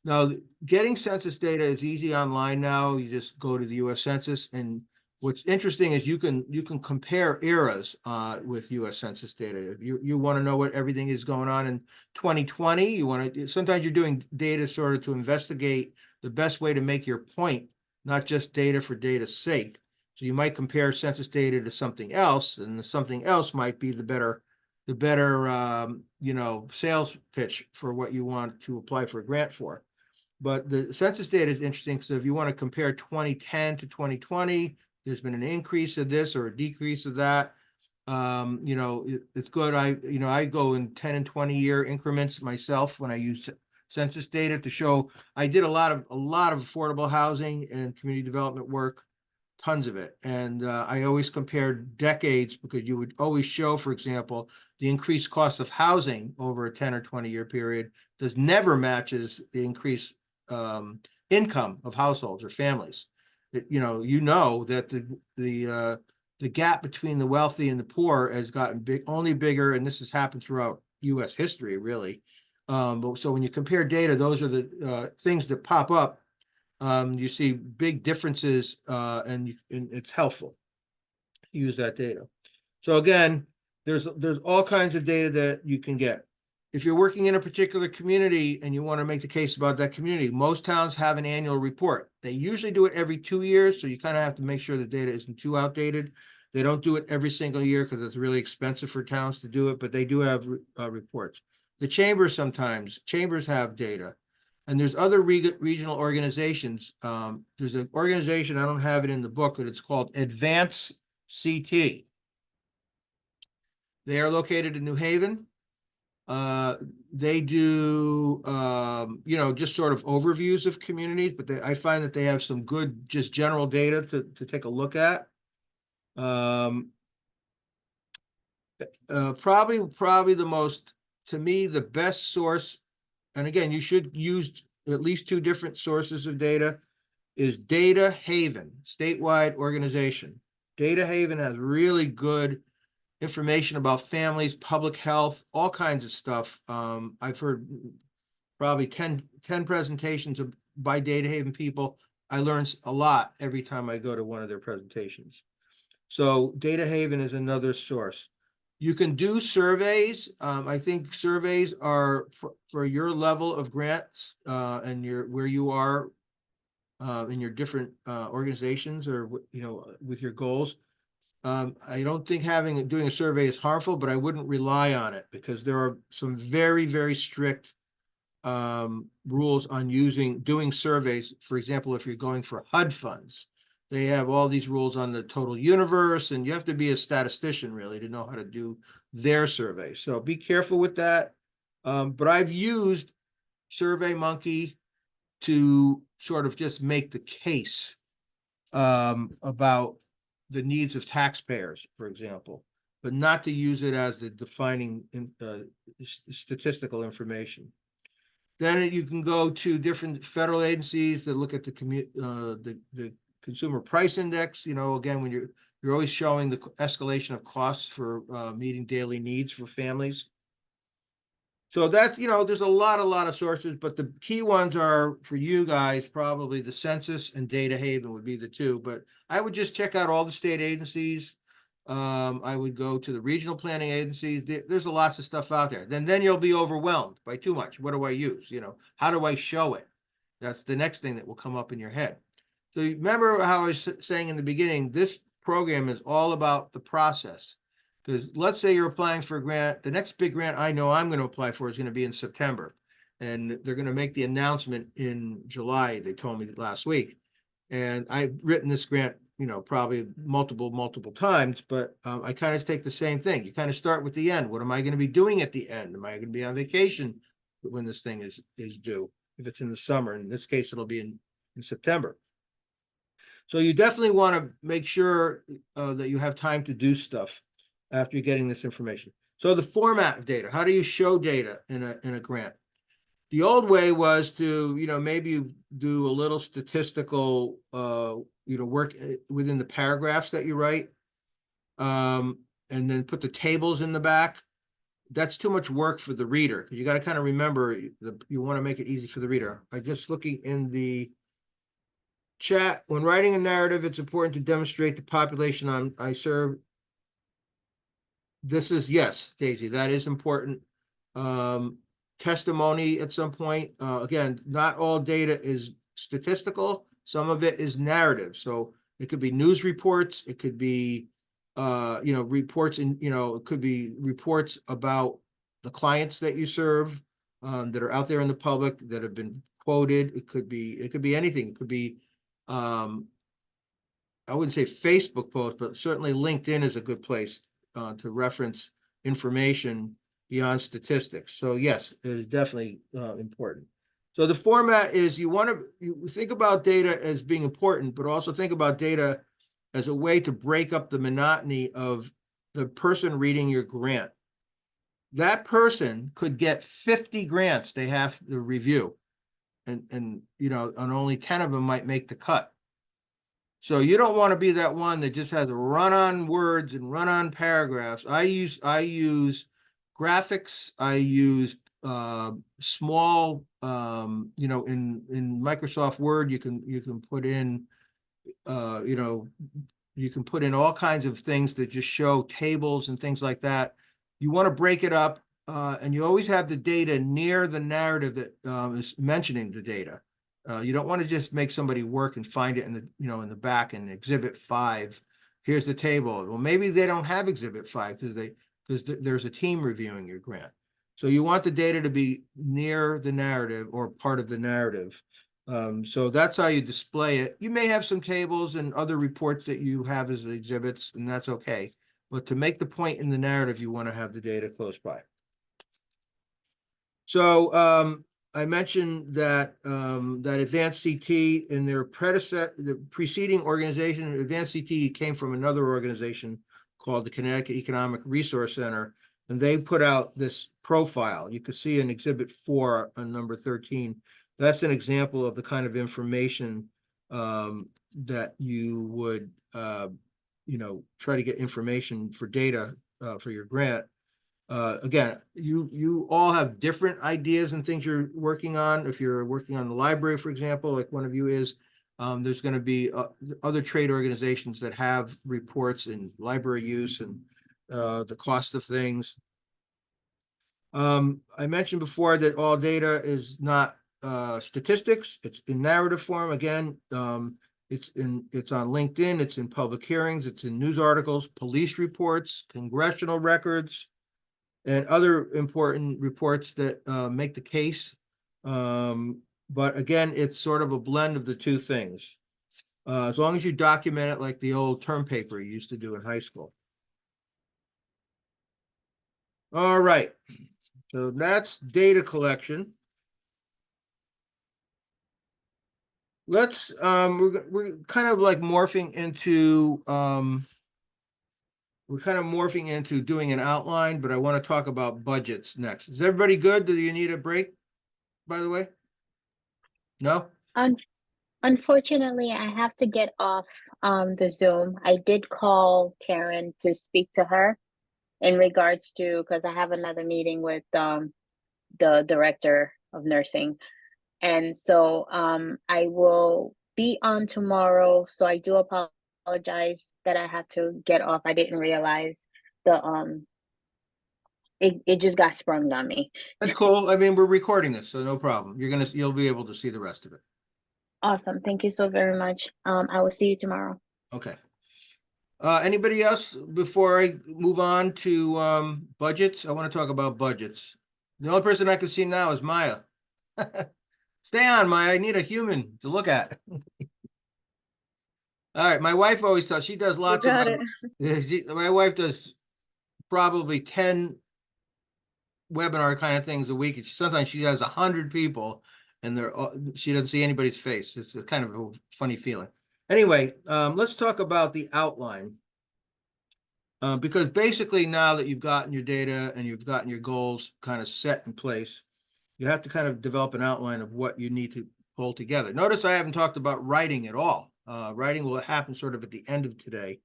Now, getting census data is easy online now. You just go to the US Census, and what's interesting is you can compare eras with US Census data. If you want to know what everything is going on in 2020, sometimes you're doing data sort of to investigate the best way to make your point, not just data for data's sake. So you might compare census data to something else, and the something else might be the better sales pitch for what you want to apply for a grant for. But the census data is interesting because if you want to compare 2010 to 2020, there's been an increase of this or a decrease of that. It's good. I go in 10 and 20 year increments myself when I use census data to show. I did a lot of affordable housing and community development work, tons of it. And I always compared decades because you would always show, for example, the increased cost of housing over a 10 or 20 year period never matches the increased income of households or families. That the gap between the wealthy and the poor has gotten only bigger, and this has happened throughout U.S. history, really. But so when you compare data, those are the things that pop up. You see big differences, and it's helpful to use that data. So again, there's all kinds of data that you can get. If you're working in a particular community and you want to make the case about that community, most towns have an annual report. They usually do it every 2 years, so you kind of have to make sure the data isn't too outdated. They don't do it every single year because it's really expensive for towns to do it, but they do have reports. The chambers have data. And there's other regional organizations. There's an organization, I don't have it in the book, but it's called Advance CT. They are located in New Haven. They do, you know, just sort of overviews of communities, but I find that they have some good, just general data to take a look at. Probably the most, to me, the best source, and again, you should use at least 2 different sources of data, is Data Haven, statewide organization. Data Haven has really good information about families, public health, all kinds of stuff. I've heard probably 10 presentations by Data Haven people. I learn a lot every time I go to one of their presentations. So Data Haven is another source. You can do surveys. I think surveys are for your level of grants and where you are in your different organizations, or you know, with your goals. I don't think doing a survey is harmful, but I wouldn't rely on it because there are some very, very strict rules on doing surveys. For example, if you're going for HUD funds, they have all these rules on the total universe, and you have to be a statistician really to know how to do their survey. So be careful with that. But I've used SurveyMonkey to sort of just make the case about the needs of taxpayers, for example, but not to use it as the defining statistical information. Then you can go to different federal agencies that look at the consumer price index. You know, again, when you're always showing the escalation of costs for meeting daily needs for families. So that's, you know, there's a lot of sources, but the key ones are for you guys, probably the census and Data Haven would be the 2, but I would just check out all the state agencies. I would go to the regional planning agencies. There's lots of stuff out there. Then you'll be overwhelmed by too much. What do I use? You know, how do I show it? That's the next thing that will come up in your head. So remember how I was saying in the beginning, this program is all about the process. Because let's say you're applying for a grant, the next big grant I know I'm going to apply for is going to be in September. And they're going to make the announcement in July, they told me last week. And I've written this grant, you know, probably multiple times, but I kind of take the same thing. You kind of start with the end. What am I going to be doing at the end? Am I going to be on vacation when this thing is due? If it's in the summer, in this case, it'll be in September. So you definitely want to make sure that you have time to do stuff after you're getting this information. So the format of data, how do you show data in a grant? The old way was to, you know, maybe do a little statistical, you know, work within the paragraphs that you write, and then put the tables in the back. That's too much work for the reader. You got to kind of remember you want to make it easy for the reader. I just looking in the chat, when writing a narrative, it's important to demonstrate the population I serve. This is, yes, Daisy, that is important. Testimony at some point. Again, not all data is statistical. Some of it is narrative. So it could be news reports. It could be, you know, reports it could be reports about the clients that you serve that are out there in the public that have been quoted. It could be anything. It could be, I wouldn't say Facebook posts, but certainly LinkedIn is a good place to reference information beyond statistics. So yes, it is definitely important. So the format is you think about data as being important, but also think about data as a way to break up the monotony of the person reading your grant. That person could get 50 grants they have to review, and you know, and only 10 of them might make the cut. So you don't want to be that one that just has to run on words and run on paragraphs. I use graphics. I use small, you know, in Microsoft Word, you can put in, you know, you can put in all kinds of things that just show tables and things like that. You want to break it up, and you always have the data near the narrative that is mentioning the data. You don't want to just make somebody work and find it in the, you know, in the back in Exhibit 5. Here's the table. Well, maybe they don't have Exhibit 5 because there's a team reviewing your grant. So you want the data to be near the narrative or part of the narrative. So that's how you display it. You may have some tables and other reports that you have as exhibits, and that's okay. But to make the point in the narrative, you want to have the data close by. So I mentioned that that Advanced CT in their the preceding organization, Advanced CT came from another organization called the Connecticut Economic Resource Center, and they put out this profile. You can see in Exhibit 4 on number 13. That's an example of the kind of information that you would try to get information for data for your grant. Again, you all have different ideas and things you're working on. If you're working on the library, for example, like one of you is, there's going to be other trade organizations that have reports in library use and the cost of things. I mentioned before that all data is not statistics. It's in narrative form. Again, it's on LinkedIn, it's in public hearings, it's in news articles, police reports, congressional records, and other important reports that make the case. But again, it's sort of a blend of the two things. As long as you document it like the old term paper you used to do in high school. All right, so that's data collection. Let's we're kind of like morphing into doing an outline, but I want to talk about budgets next. Is everybody good? Do you need a break, by the way? No? Unfortunately, I have to get off the Zoom. I did call Karen to speak to her in regards to, because I have another meeting with the director of nursing. And so I will be on tomorrow. So I do apologize that I have to get off. I didn't realize it just got sprung on me. That's cool. I mean, we're recording this, so no problem. You'll be able to see the rest of it. Awesome. Thank you so very much. I will see you tomorrow. Okay. Anybody else before I move on to budgets? I want to talk about budgets. The only person I can see now is Maya. Stay on, Maya. I need a human to look at. All right. My wife always thought she does lots of. My wife does probably 10 webinar kind of things a week. And sometimes she has 100 people, and she doesn't see anybody's face. It's kind of a funny feeling. Anyway, let's talk about the outline. Because basically now that you've gotten your data and you've gotten your goals kind of set in place, you have to kind of develop an outline of what you need to pull together. Notice I haven't talked about writing at all. Writing will happen sort of at the end of today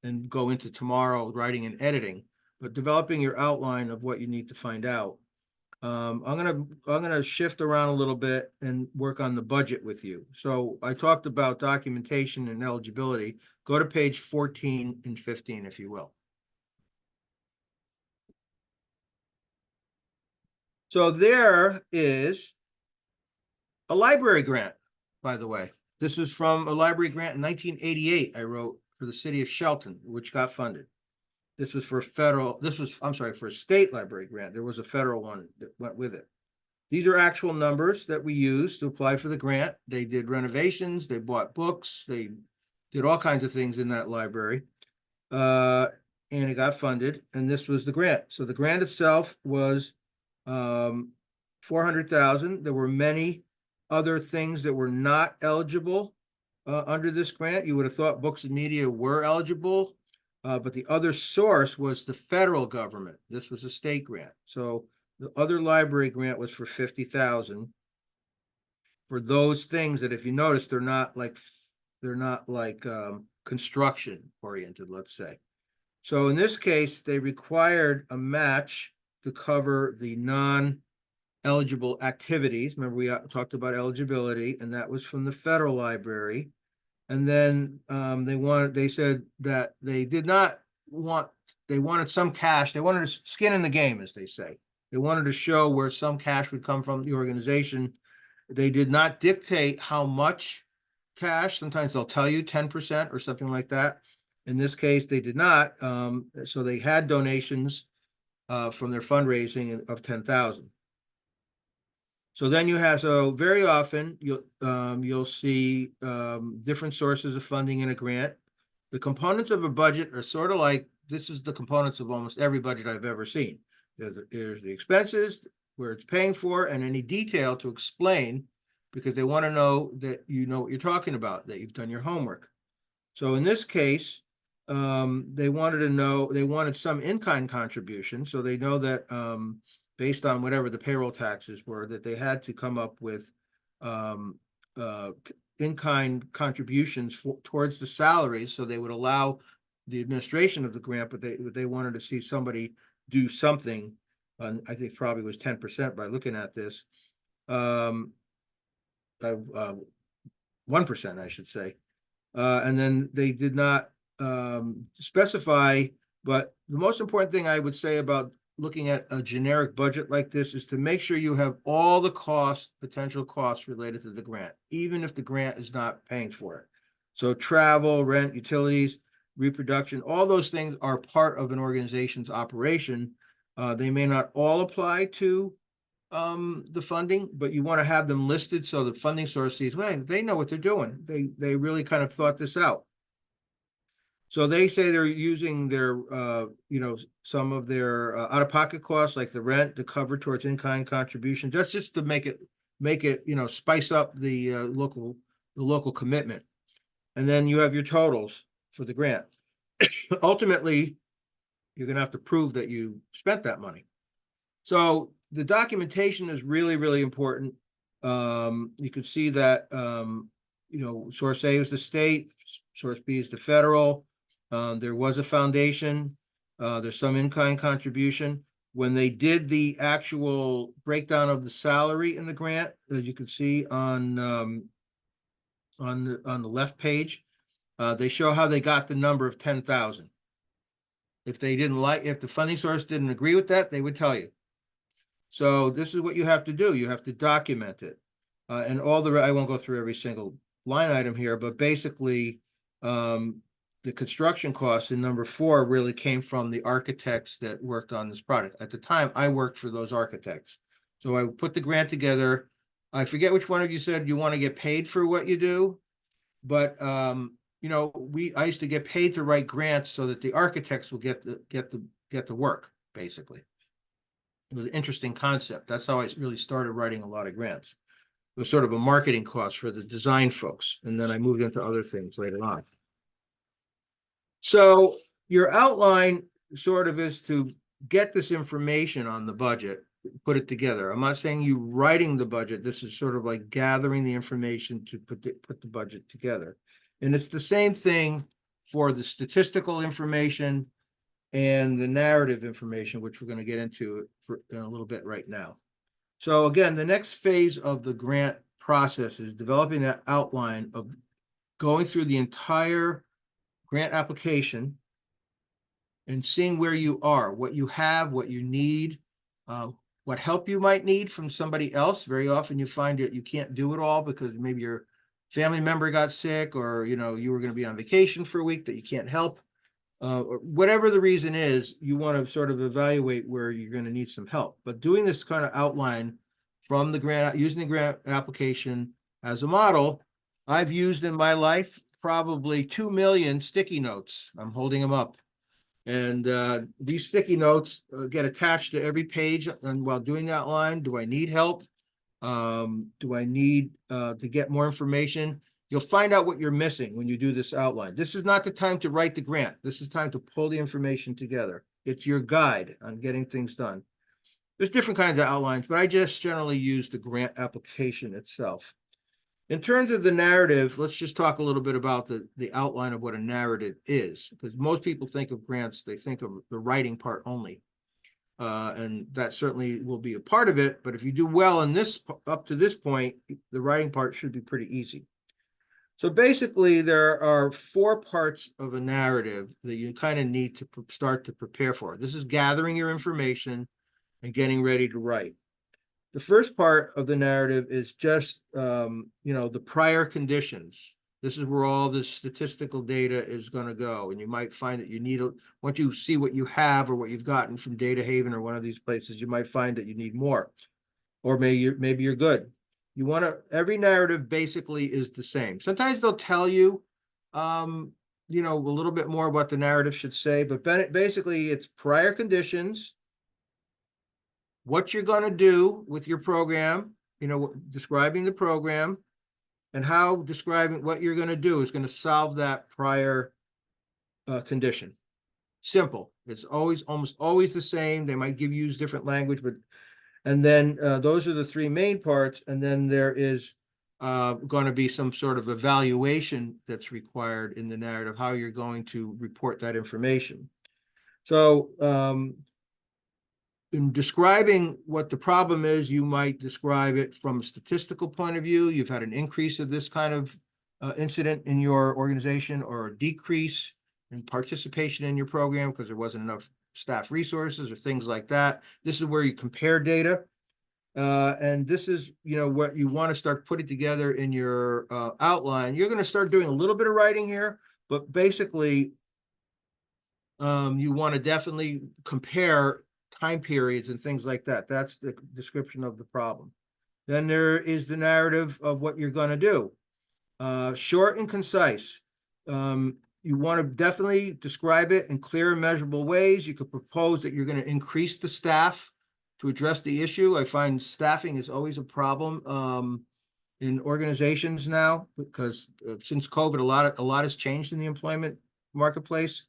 and go into tomorrow, writing and editing, but developing your outline of what you need to find out. I'm gonna shift around a little bit and work on the budget with you. So I talked about documentation and eligibility. Go to page 14 and 15, if you will. So there is a library grant, by the way. This is from a library grant in 1988 I wrote for the city of Shelton, which got funded. This was for for a state library grant. There was a federal one that went with it. These are actual numbers that we used to apply for the grant. They did renovations, they bought books, they did all kinds of things in that library. And it got funded, and this was the grant. So the grant itself was $400,000. There were many other things that were not eligible under this grant. You would have thought books and media were eligible, but the other source was the federal government. This was a state grant. So the other library grant was for $50,000 for those things that, if you notice, they're not like construction oriented, let's say. So in this case, they required a match to cover the non-eligible activities. Remember, we talked about eligibility, and that was from the federal library. And then they said that they wanted some cash. They wanted skin in the game, as they say. They wanted to show where some cash would come from the organization. They did not dictate how much cash. Sometimes they'll tell you 10% or something like that. In this case, they did not. So they had donations from their fundraising of $10,000. So then very often you'll see different sources of funding in a grant. The components of a budget are sort of like, this is the components of almost every budget I've ever seen. There's the expenses, where it's paying for and any detail to explain, because they want to know that you know what you're talking about, that you've done your homework. So in this case, they wanted some in-kind contribution, so they know that based on whatever the payroll taxes were, that they had to come up with in-kind contributions towards the salaries, so they would allow the administration of the grant, but they wanted to see somebody do something. I think probably was 10% by looking at this. 1%, I should say. And then they did not specify, but the most important thing I would say about looking at a generic budget like this is to make sure you have all the costs, potential costs related to the grant, even if the grant is not paying for it. So travel, rent, utilities, reproduction, all those things are part of an organization's operation. They may not all apply to the funding, but you want to have them listed so the funding source sees, well, they know what they're doing. They really kind of thought this out. So they say they're using their, some of their out-of-pocket costs, like the rent, to cover towards in-kind contribution, just to make it, spice up the local commitment. And then you have your totals for the grant. Ultimately, you're going to have to prove that you spent that money. So the documentation is really, really important. You can see that, source A is the state, source B is the federal. There was a foundation. There's some in-kind contribution. When they did the actual breakdown of the salary in the grant, as you can see on the left page, they show how they got the number of 10,000. If the funding source didn't agree with that, they would tell you. So this is what you have to do. You have to document it. And I won't go through every single line item here, but basically the construction costs in number 4 really came from the architects that worked on this product. At the time, I worked for those architects. So I put the grant together. I forget which one of you said you want to get paid for what you do, but I used to get paid to write grants so that the architects will get the work, basically. It was an interesting concept. That's how I really started writing a lot of grants. It was sort of a marketing cost for the design folks. And then I moved into other things later on. So your outline sort of is to get this information on the budget, put it together. I'm not saying you writing the budget. This is sort of like gathering the information to put the budget together. And it's the same thing for the statistical information and the narrative information, which we're going to get into in a little bit right now. So again, the next phase of the grant process is developing that outline of going through the entire grant application and seeing where you are, what you have, what you need, what help you might need from somebody else. Very often you find that you can't do it all because maybe your family member got sick, or you were going to be on vacation for a week that you can't help. Or whatever the reason is, you want to sort of evaluate where you're going to need some help. But doing this kind of outline from the grant, using the grant application as a model, I've used in my life probably 2 million sticky notes. I'm holding them up. And these sticky notes get attached to every page. And while doing that line, do I need help? Do I need to get more information? You'll find out what you're missing when you do this outline. This is not the time to write the grant. This is time to pull the information together. It's your guide on getting things done. There's different kinds of outlines, but I just generally use the grant application itself. In terms of the narrative, let's just talk a little bit about the outline of what a narrative is, because most people think of grants, they think of the writing part only. And that certainly will be a part of it, but if you do well in this, up to this point, the writing part should be pretty easy. So basically, there are 4 parts of a narrative that you kind of need to start to prepare for. This is gathering your information and getting ready to write. The first part of the narrative is just, the prior conditions. This is where all the statistical data is going to go. And you might find that you need, once you see what you have or what you've gotten from Data Haven or one of these places, you might find that you need more, or maybe you're good. You want to, every narrative basically is the same. Sometimes they'll tell you, a little bit more what the narrative should say, but basically it's prior conditions, what you're going to do with your program, describing the program, and how describing what you're going to do is going to solve that prior condition. Simple. It's almost always the same. They might use different language, but and then those are the three main parts. And then there is going to be some sort of evaluation that's required in the narrative, how you're going to report that information. So in describing what the problem is, you might describe it from a statistical point of view. You've had an increase of this kind of incident in your organization, or a decrease in participation in your program because there wasn't enough staff resources or things like that. This is where you compare data. And this is, what you want to start putting together in your outline. You're going to start doing a little bit of writing here, but basically, you want to definitely compare time periods and things like that. That's the description of the problem. Then there is the narrative of what you're going to do. Short and concise. You want to definitely describe it in clear and measurable ways. You could propose that you're going to increase the staff to address the issue. I find staffing is always a problem in organizations now, because since COVID, a lot has changed in the employment marketplace.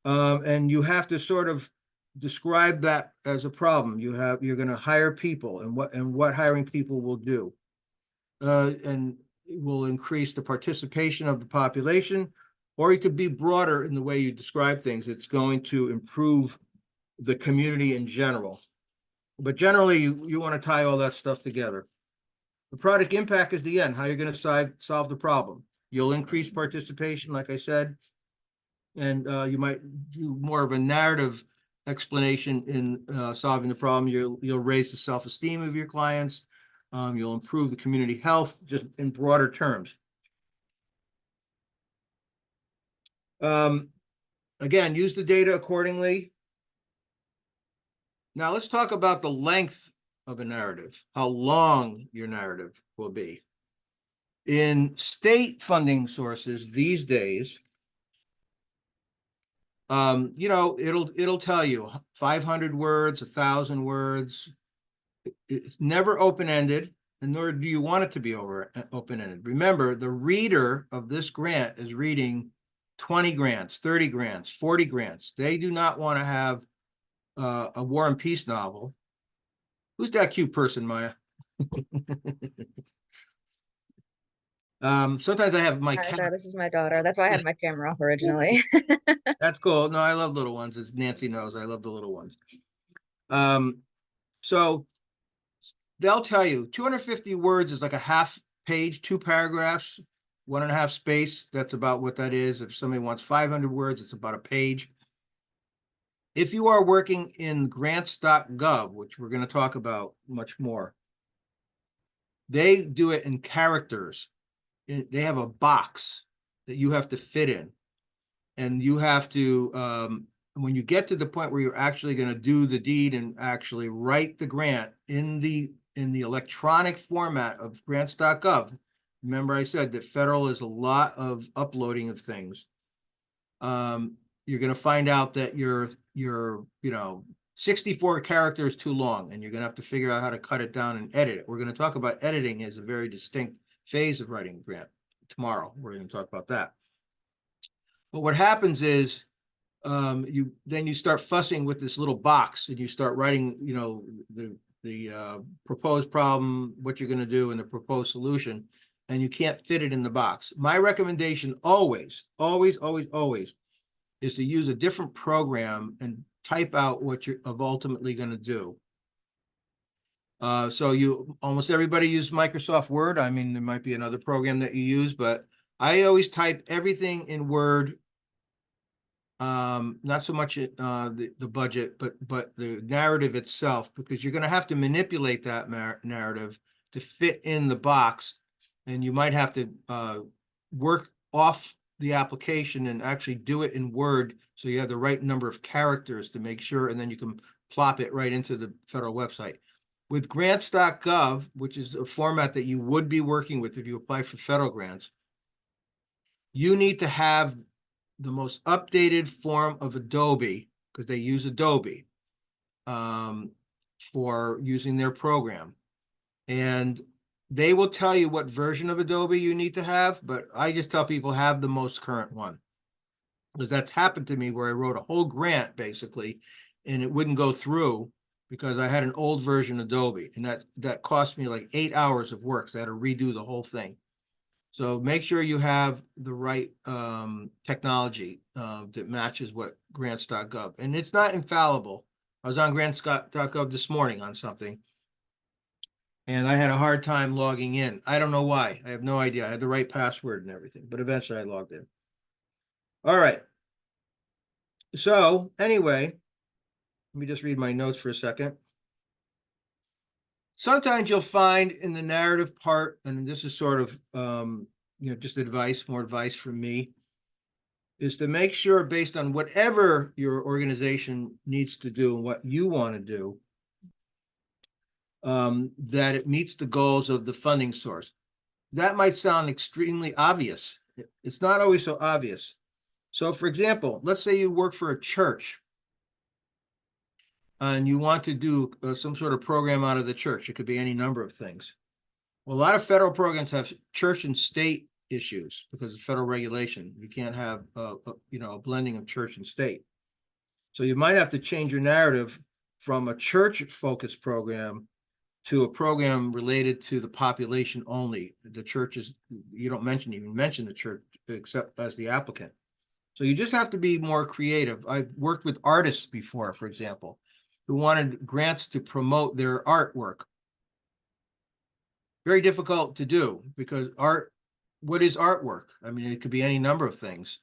And you have to sort of describe that as a problem. You're going to hire people, and what hiring people will do. And it will increase the participation of the population, or you could be broader in the way you describe things. It's going to improve the community in general. But generally, you want to tie all that stuff together. The product impact is the end, how you're going to solve the problem. You'll increase participation, like I said, and you might do more of a narrative explanation in solving the problem. You'll raise the self-esteem of your clients. You'll improve the community health, just in broader terms. Again, use the data accordingly. Now let's talk about the length of a narrative, how long your narrative will be. In state funding sources these days, it'll tell you 500 words, 1,000 words. It's never open-ended, and nor do you want it to be open-ended. Remember, the reader of this grant is reading 20 grants, 30 grants, 40 grants. They do not want to have a War and Peace novel. Who's that cute person, Maya? Sometimes I have my cat. Sorry, this is my daughter. That's why I had my camera off originally. That's cool. No, I love little ones. As Nancy knows, I love the little ones. So they'll tell you 250 words is like a half page, 2 paragraphs, 1.5 space. That's about what that is. If somebody wants 500 words, it's about a page. If you are working in grants.gov, which we're going to talk about much more, they do it in characters. They have a box that you have to fit in. And you have to, when you get to the point where you're actually going to do the deed and actually write the grant in the electronic format of grants.gov, remember I said that federal is a lot of uploading of things. You're going to find out that your 64 characters too long, and you're going to have to figure out how to cut it down and edit it. We're going to talk about editing as a very distinct phase of writing a grant tomorrow. We're going to talk about that. But what happens is you start fussing with this little box, and you start writing, the proposed problem, what you're going to do, and the proposed solution, and you can't fit it in the box. My recommendation always is to use a different program and type out what you're ultimately going to do. So almost everybody uses Microsoft Word. I mean, there might be another program that you use, but I always type everything in Word. Not so much the budget, but the narrative itself, because you're going to have to manipulate that narrative to fit in the box, and you might have to work off the application and actually do it in Word, so you have the right number of characters to make sure, and then you can plop it right into the federal website. With grants.gov, which is a format that you would be working with if you apply for federal grants, you need to have the most updated form of Adobe, because they use Adobe, for using their program. And they will tell you what version of Adobe you need to have, but I just tell people have the most current one. Because that's happened to me where I wrote a whole grant basically, and it wouldn't go through because I had an old version of Adobe, and that cost me like 8 hours of work. So I had to redo the whole thing. So make sure you have the right technology that matches what grants.gov. And it's not infallible. I was on grants.gov this morning on something, and I had a hard time logging in. I don't know why. I have no idea. I had the right password and everything, but eventually I logged in. All right. So anyway, let me just read my notes for a second. Sometimes you'll find in the narrative part, and this is sort of, just advice, more advice from me, is to make sure based on whatever your organization needs to do and what you want to do, that it meets the goals of the funding source. That might sound extremely obvious. It's not always so obvious. So for example, let's say you work for a church and you want to do some sort of program out of the church. It could be any number of things. Well, a lot of federal programs have church and state issues because of federal regulation. You can't have a blending of church and state. So you might have to change your narrative from a church-focused program to a program related to the population only. The churches, you don't even mention the church except as the applicant. So you just have to be more creative. I've worked with artists before, for example, who wanted grants to promote their artwork. Very difficult to do because what is artwork? I mean, it could be any number of things.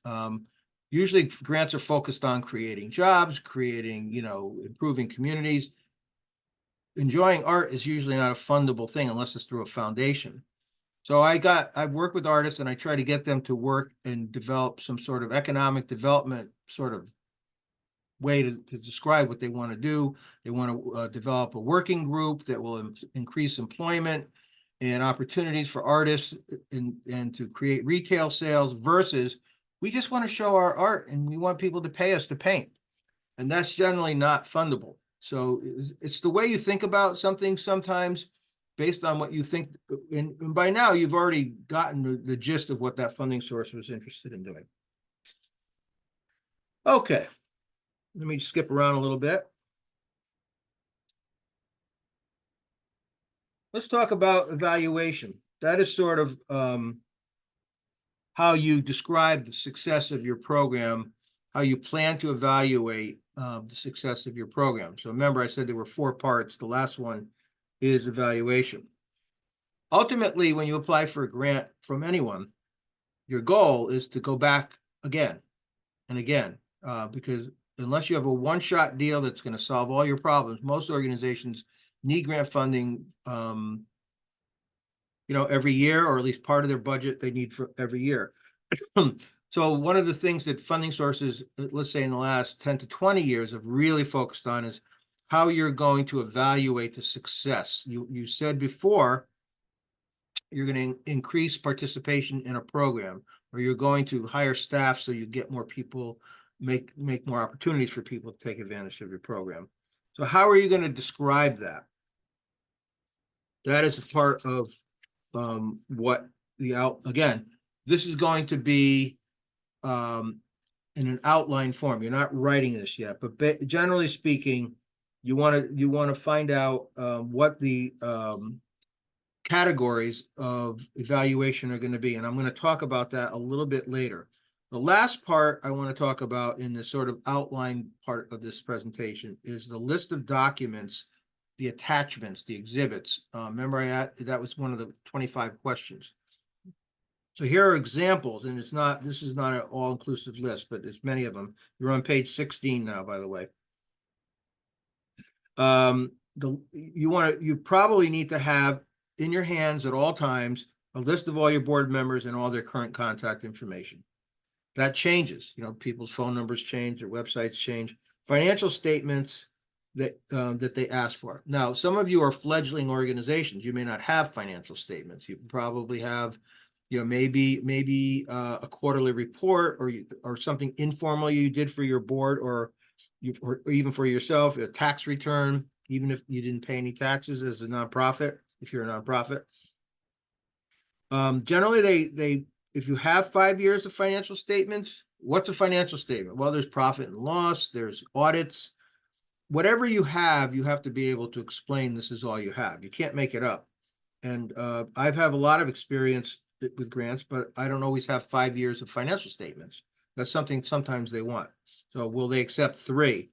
Usually grants are focused on creating jobs, creating, improving communities. Enjoying art is usually not a fundable thing unless it's through a foundation. So I've worked with artists and I try to get them to work and develop some sort of economic development sort of way to describe what they want to do. They want to develop a working group that will increase employment and opportunities for artists and to create retail sales versus we just want to show our art and we want people to pay us to paint. And that's generally not fundable. So it's the way you think about something sometimes based on what you think. And by now you've already gotten the gist of what that funding source was interested in doing. Okay. Let me skip around a little bit. Let's talk about evaluation. That is sort of how you describe the success of your program, how you plan to evaluate the success of your program. So remember, I said there were 4 parts. The last one is evaluation. Ultimately, when you apply for a grant from anyone, your goal is to go back again and again, because unless you have a one-shot deal that's going to solve all your problems, most organizations need grant funding, every year, or at least part of their budget they need for every year. So one of the things that funding sources, let's say in the last 10 to 20 years, have really focused on is how you're going to evaluate the success. You said before, you're going to increase participation in a program, or you're going to hire staff so you get more people, make more opportunities for people to take advantage of your program. So how are you going to describe that? That is a part of what again, this is going to be in an outline form. You're not writing this yet, but generally speaking, you want to find out what the categories of evaluation are going to be. And I'm going to talk about that a little bit later. The last part I want to talk about in the sort of outline part of this presentation is the list of documents, the attachments, the exhibits. Remember, that was one of the 25 questions. So here are examples, and this is not an all-inclusive list, but it's many of them. You're on page 16 now, by the way. You probably need to have in your hands at all times a list of all your board members and all their current contact information. That changes. People's phone numbers change, their websites change. Financial statements that they ask for. Now, some of you are fledgling organizations. You may not have financial statements. You probably have maybe a quarterly report or something informal you did for your board or even for yourself, a tax return. even if you didn't pay any taxes as a nonprofit, if you're a nonprofit. Generally, if you have 5 years of financial statements, what's a financial statement? Well, there's profit and loss, there's audits. Whatever you have to be able to explain this is all you have. You can't make it up. And I've had a lot of experience with grants, but I don't always have 5 years of financial statements. That's something sometimes they want. So will they accept 3?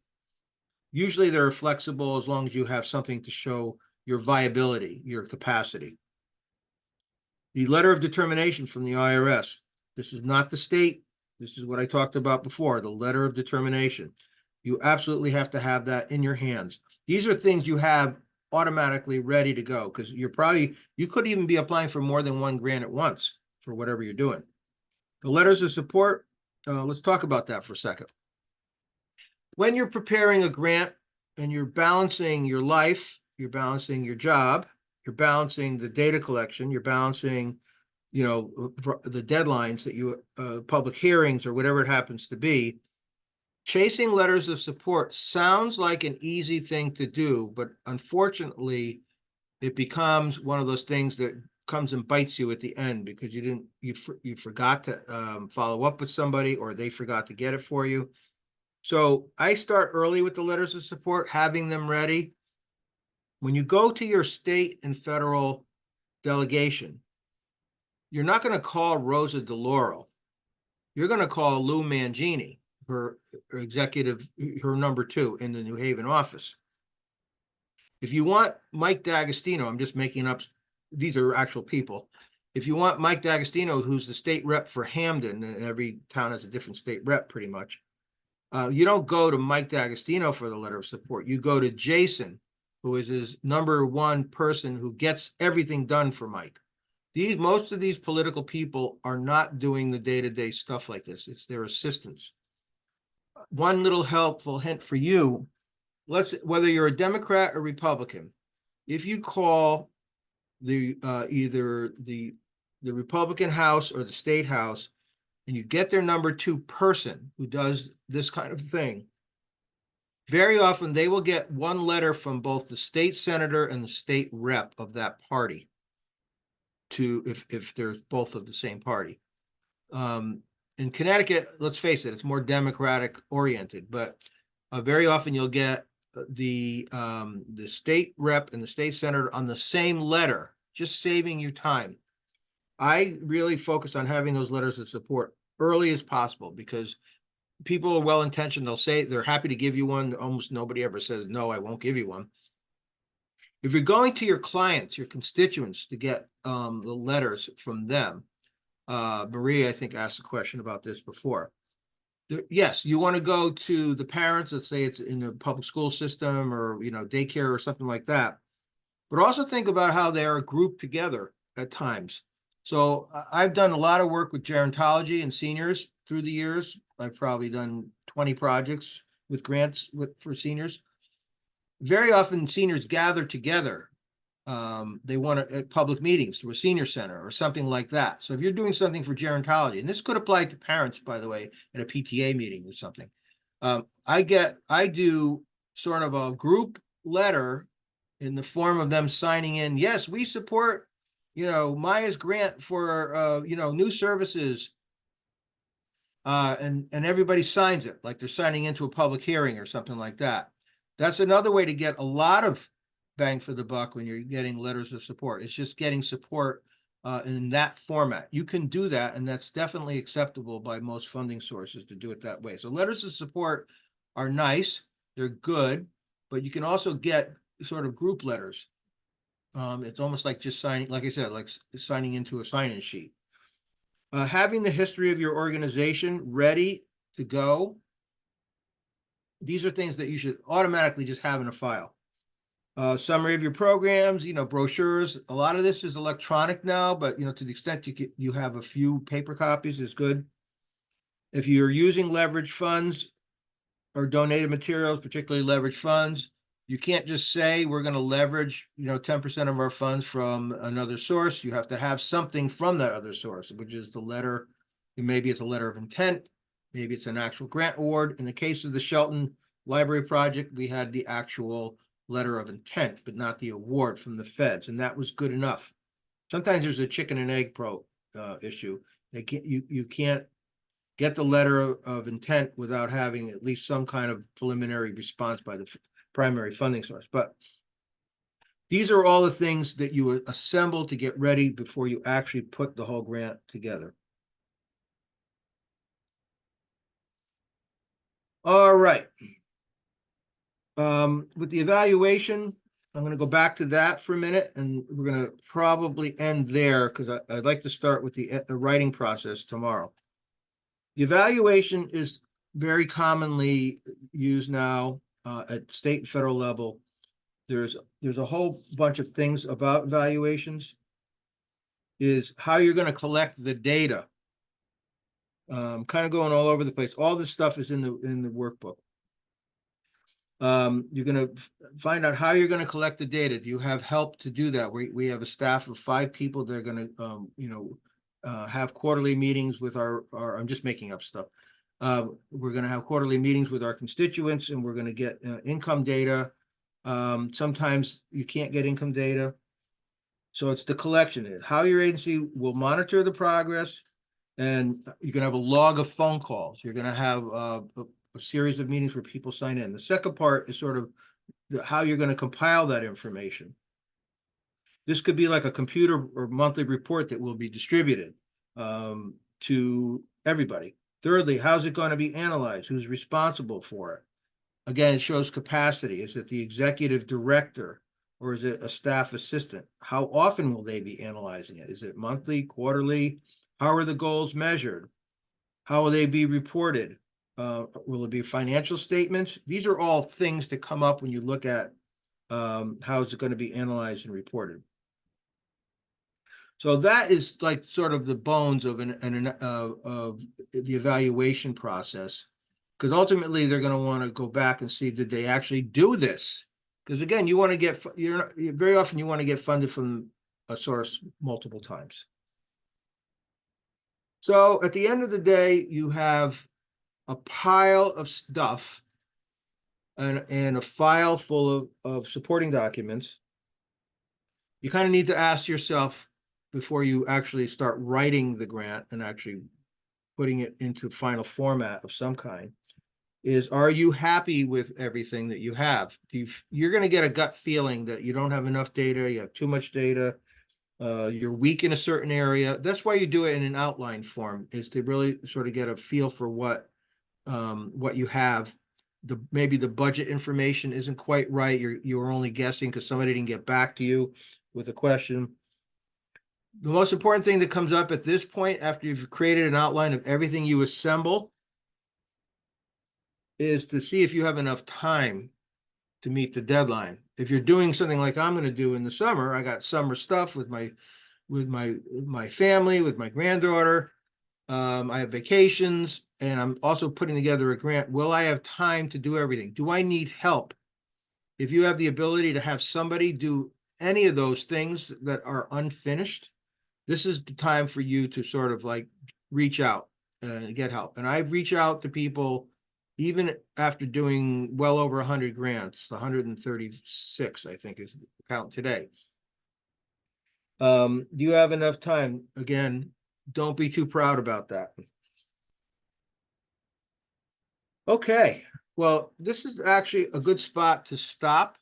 Usually they're flexible as long as you have something to show your viability, your capacity. The letter of determination from the IRS. This is not the state. This is what I talked about before, the letter of determination. You absolutely have to have that in your hands. These are things you have automatically ready to go because you could even be applying for more than one grant at once for whatever you're doing. The letters of support, let's talk about that for a second. When you're preparing a grant and you're balancing your life, you're balancing your job, you're balancing the data collection, you're balancing, the deadlines that you, public hearings or whatever it happens to be, chasing letters of support sounds like an easy thing to do, but unfortunately, it becomes one of those things that comes and bites you at the end because you forgot to follow up with somebody or they forgot to get it for you. So I start early with the letters of support, having them ready. When you go to your state and federal delegation, you're not going to call Rosa DeLauro. You're going to call Lou Mangini, her executive, her number 2 in the New Haven office. If you want Mike D'Agostino, I'm just making up, these are actual people. If you want Mike D'Agostino, who's the state rep for Hamden, and every town has a different state rep pretty much, you don't go to Mike D'Agostino for the letter of support. You go to Jason, who is his number 1 person who gets everything done for Mike. Most of these political people are not doing the day-to-day stuff like this. It's their assistants. One little helpful hint for you, whether you're a Democrat or Republican, if you call either the Republican House or the State House, and you get their number 2 person who does this kind of thing, very often they will get one letter from both the state senator and the state rep of that party, if they're both of the same party. In Connecticut, let's face it, it's more Democratic oriented, but very often you'll get the state rep and the state senator on the same letter, just saving you time. I really focus on having those letters of support early as possible because people are well-intentioned. They'll say they're happy to give you one. Almost nobody ever says, no, I won't give you one. If you're going to your clients, your constituents to get the letters from them, Maria, I think, asked a question about this before. Yes, you want to go to the parents, let's say it's in the public school system or, daycare or something like that. But also think about how they are grouped together at times. So I've done a lot of work with gerontology and seniors through the years. I've probably done 20 projects with grants for seniors. Very often seniors gather together. They want to at public meetings through a senior center or something like that. So if you're doing something for gerontology, and this could apply to parents, by the way, at a PTA meeting or something, I do sort of a group letter in the form of them signing in. Yes, we support, Maya's grant for, new services. And everybody signs it like they're signing into a public hearing or something like that. That's another way to get a lot of bang for the buck when you're getting letters of support. It's just getting support in that format. You can do that, and that's definitely acceptable by most funding sources to do it that way. So letters of support are nice, they're good, but you can also get sort of group letters. It's almost like just signing, like I said, like signing into a sign-in sheet. Having the history of your organization ready to go. These are things that you should automatically just have in a file. Summary of your programs, brochures. A lot of this is electronic now, but to the extent you have a few paper copies is good. If you're using leverage funds or donated materials, particularly leverage funds, you can't just say we're going to leverage 10% of our funds from another source. You have to have something from that other source, which is the letter. Maybe it's a letter of intent, maybe it's an actual grant award. In the case of the Shelton Library project, we had the actual letter of intent, but not the award from the feds, and that was good enough. Sometimes there's a chicken and egg issue. You can't get the letter of intent without having at least some kind of preliminary response by the primary funding source. But these are all the things that you assemble to get ready before you actually put the whole grant together. All right. With the evaluation, I'm going to go back to that for a minute, and we're going to probably end there because I'd like to start with the writing process tomorrow. The evaluation is very commonly used now at state and federal level. There's a whole bunch of things about evaluations. Is how you're going to collect the data. Kind of going all over the place. All this stuff is in the workbook. You're going to find out how you're going to collect the data. Do you have help to do that? We have a staff of 5 people. They're going to, have quarterly meetings with our, I'm just making up stuff. We're going to have quarterly meetings with our constituents, and we're going to get income data. Sometimes you can't get income data. So it's the collection. How your agency will monitor the progress, and you're going to have a log of phone calls. You're going to have a series of meetings where people sign in. The second part is sort of how you're going to compile that information. This could be like a computer or monthly report that will be distributed to everybody. Thirdly, how's it going to be analyzed? Who's responsible for it? Again, it shows capacity. Is it the executive director or is it a staff assistant? How often will they be analyzing it? Is it monthly, quarterly? How are the goals measured? How will they be reported? Will it be financial statements? These are all things that come up when you look at how is it going to be analyzed and reported. So that is like sort of the bones of of the evaluation process, because ultimately they're going to want to go back and see, did they actually do this? Because again, you want to get, very often you want to get funded from a source multiple times. So at the end of the day, you have a pile of stuff and a file full of supporting documents. You kind of need to ask yourself before you actually start writing the grant and actually putting it into final format of some kind, is, are you happy with everything that you have? You're going to get a gut feeling that you don't have enough data, you have too much data, you're weak in a certain area. That's why you do it in an outline form, is to really sort of get a feel for what you have. Maybe the budget information isn't quite right. You're only guessing because somebody didn't get back to you with a question. The most important thing that comes up at this point, after you've created an outline of everything you assemble, is to see if you have enough time to meet the deadline. If you're doing something like I'm going to do in the summer, I got summer stuff with my family, with my granddaughter. I have vacations, and I'm also putting together a grant. Will I have time to do everything? Do I need help? If you have the ability to have somebody do any of those things that are unfinished, this is the time for you to sort of like reach out and get help. And I've reached out to people even after doing well over 100 grants, 136, I think is the count today. Do you have enough time? Again, don't be too proud about that. Okay, well, this is actually a good spot to stop.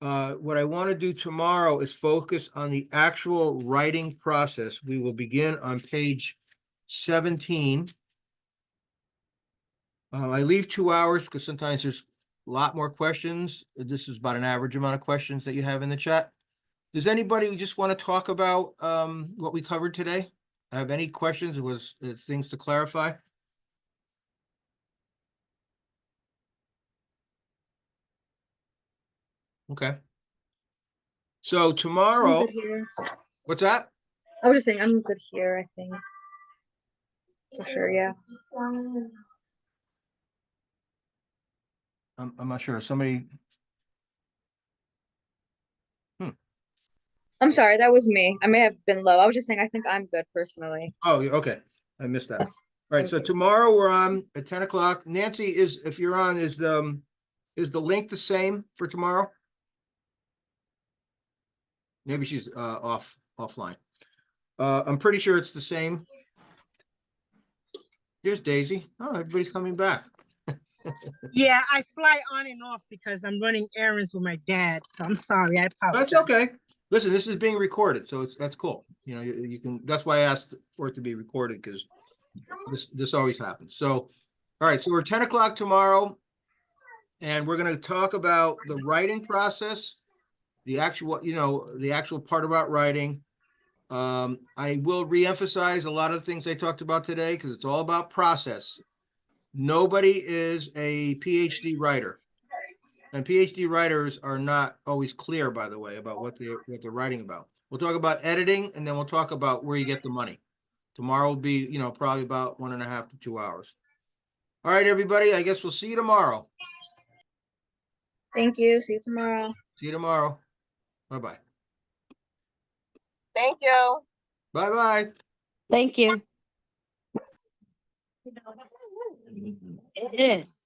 What I want to do tomorrow is focus on the actual writing process. We will begin on page 17. I leave 2 hours because sometimes there's a lot more questions. This is about an average amount of questions that you have in the chat. Does anybody just want to talk about what we covered today? Have any questions? Was things to clarify? Okay. So tomorrow, I'm good here. what's that? I was just saying, I'm good here, I think. For sure, yeah. I'm not sure. Somebody. I'm sorry, that was me. I may have been low. I was just saying, I think I'm good personally. Oh, okay. I missed that. All right. Thank So you. tomorrow we're on at 10 o'clock. Nancy is, if you're on, is Is the link the same for tomorrow? Maybe she's offline. I'm pretty sure it's the same. Here's Daisy. Oh, everybody's coming back. Yeah, I fly on and off because I'm running errands with my dad, so I'm sorry, I apologize. That's okay. Listen, this is being recorded, so that's cool. You know, you can, that's why I asked for it to be recorded, because this always happens. So, all right, so we're 10 o'clock tomorrow, and we're gonna talk about the writing process, the actual, the actual part about writing. I will reemphasize a lot of things I talked about today, because it's all about process. Nobody is a PhD writer. And PhD writers are not always clear, by the way, about what they're writing about. We'll talk about editing, and then we'll talk about where you get the money. Tomorrow will be, probably about 1.5 to 2 hours. All right, everybody, I guess we'll see you tomorrow. Thank you. See you tomorrow. See you tomorrow. Bye-bye. Thank you. Bye-bye. Thank you. It is.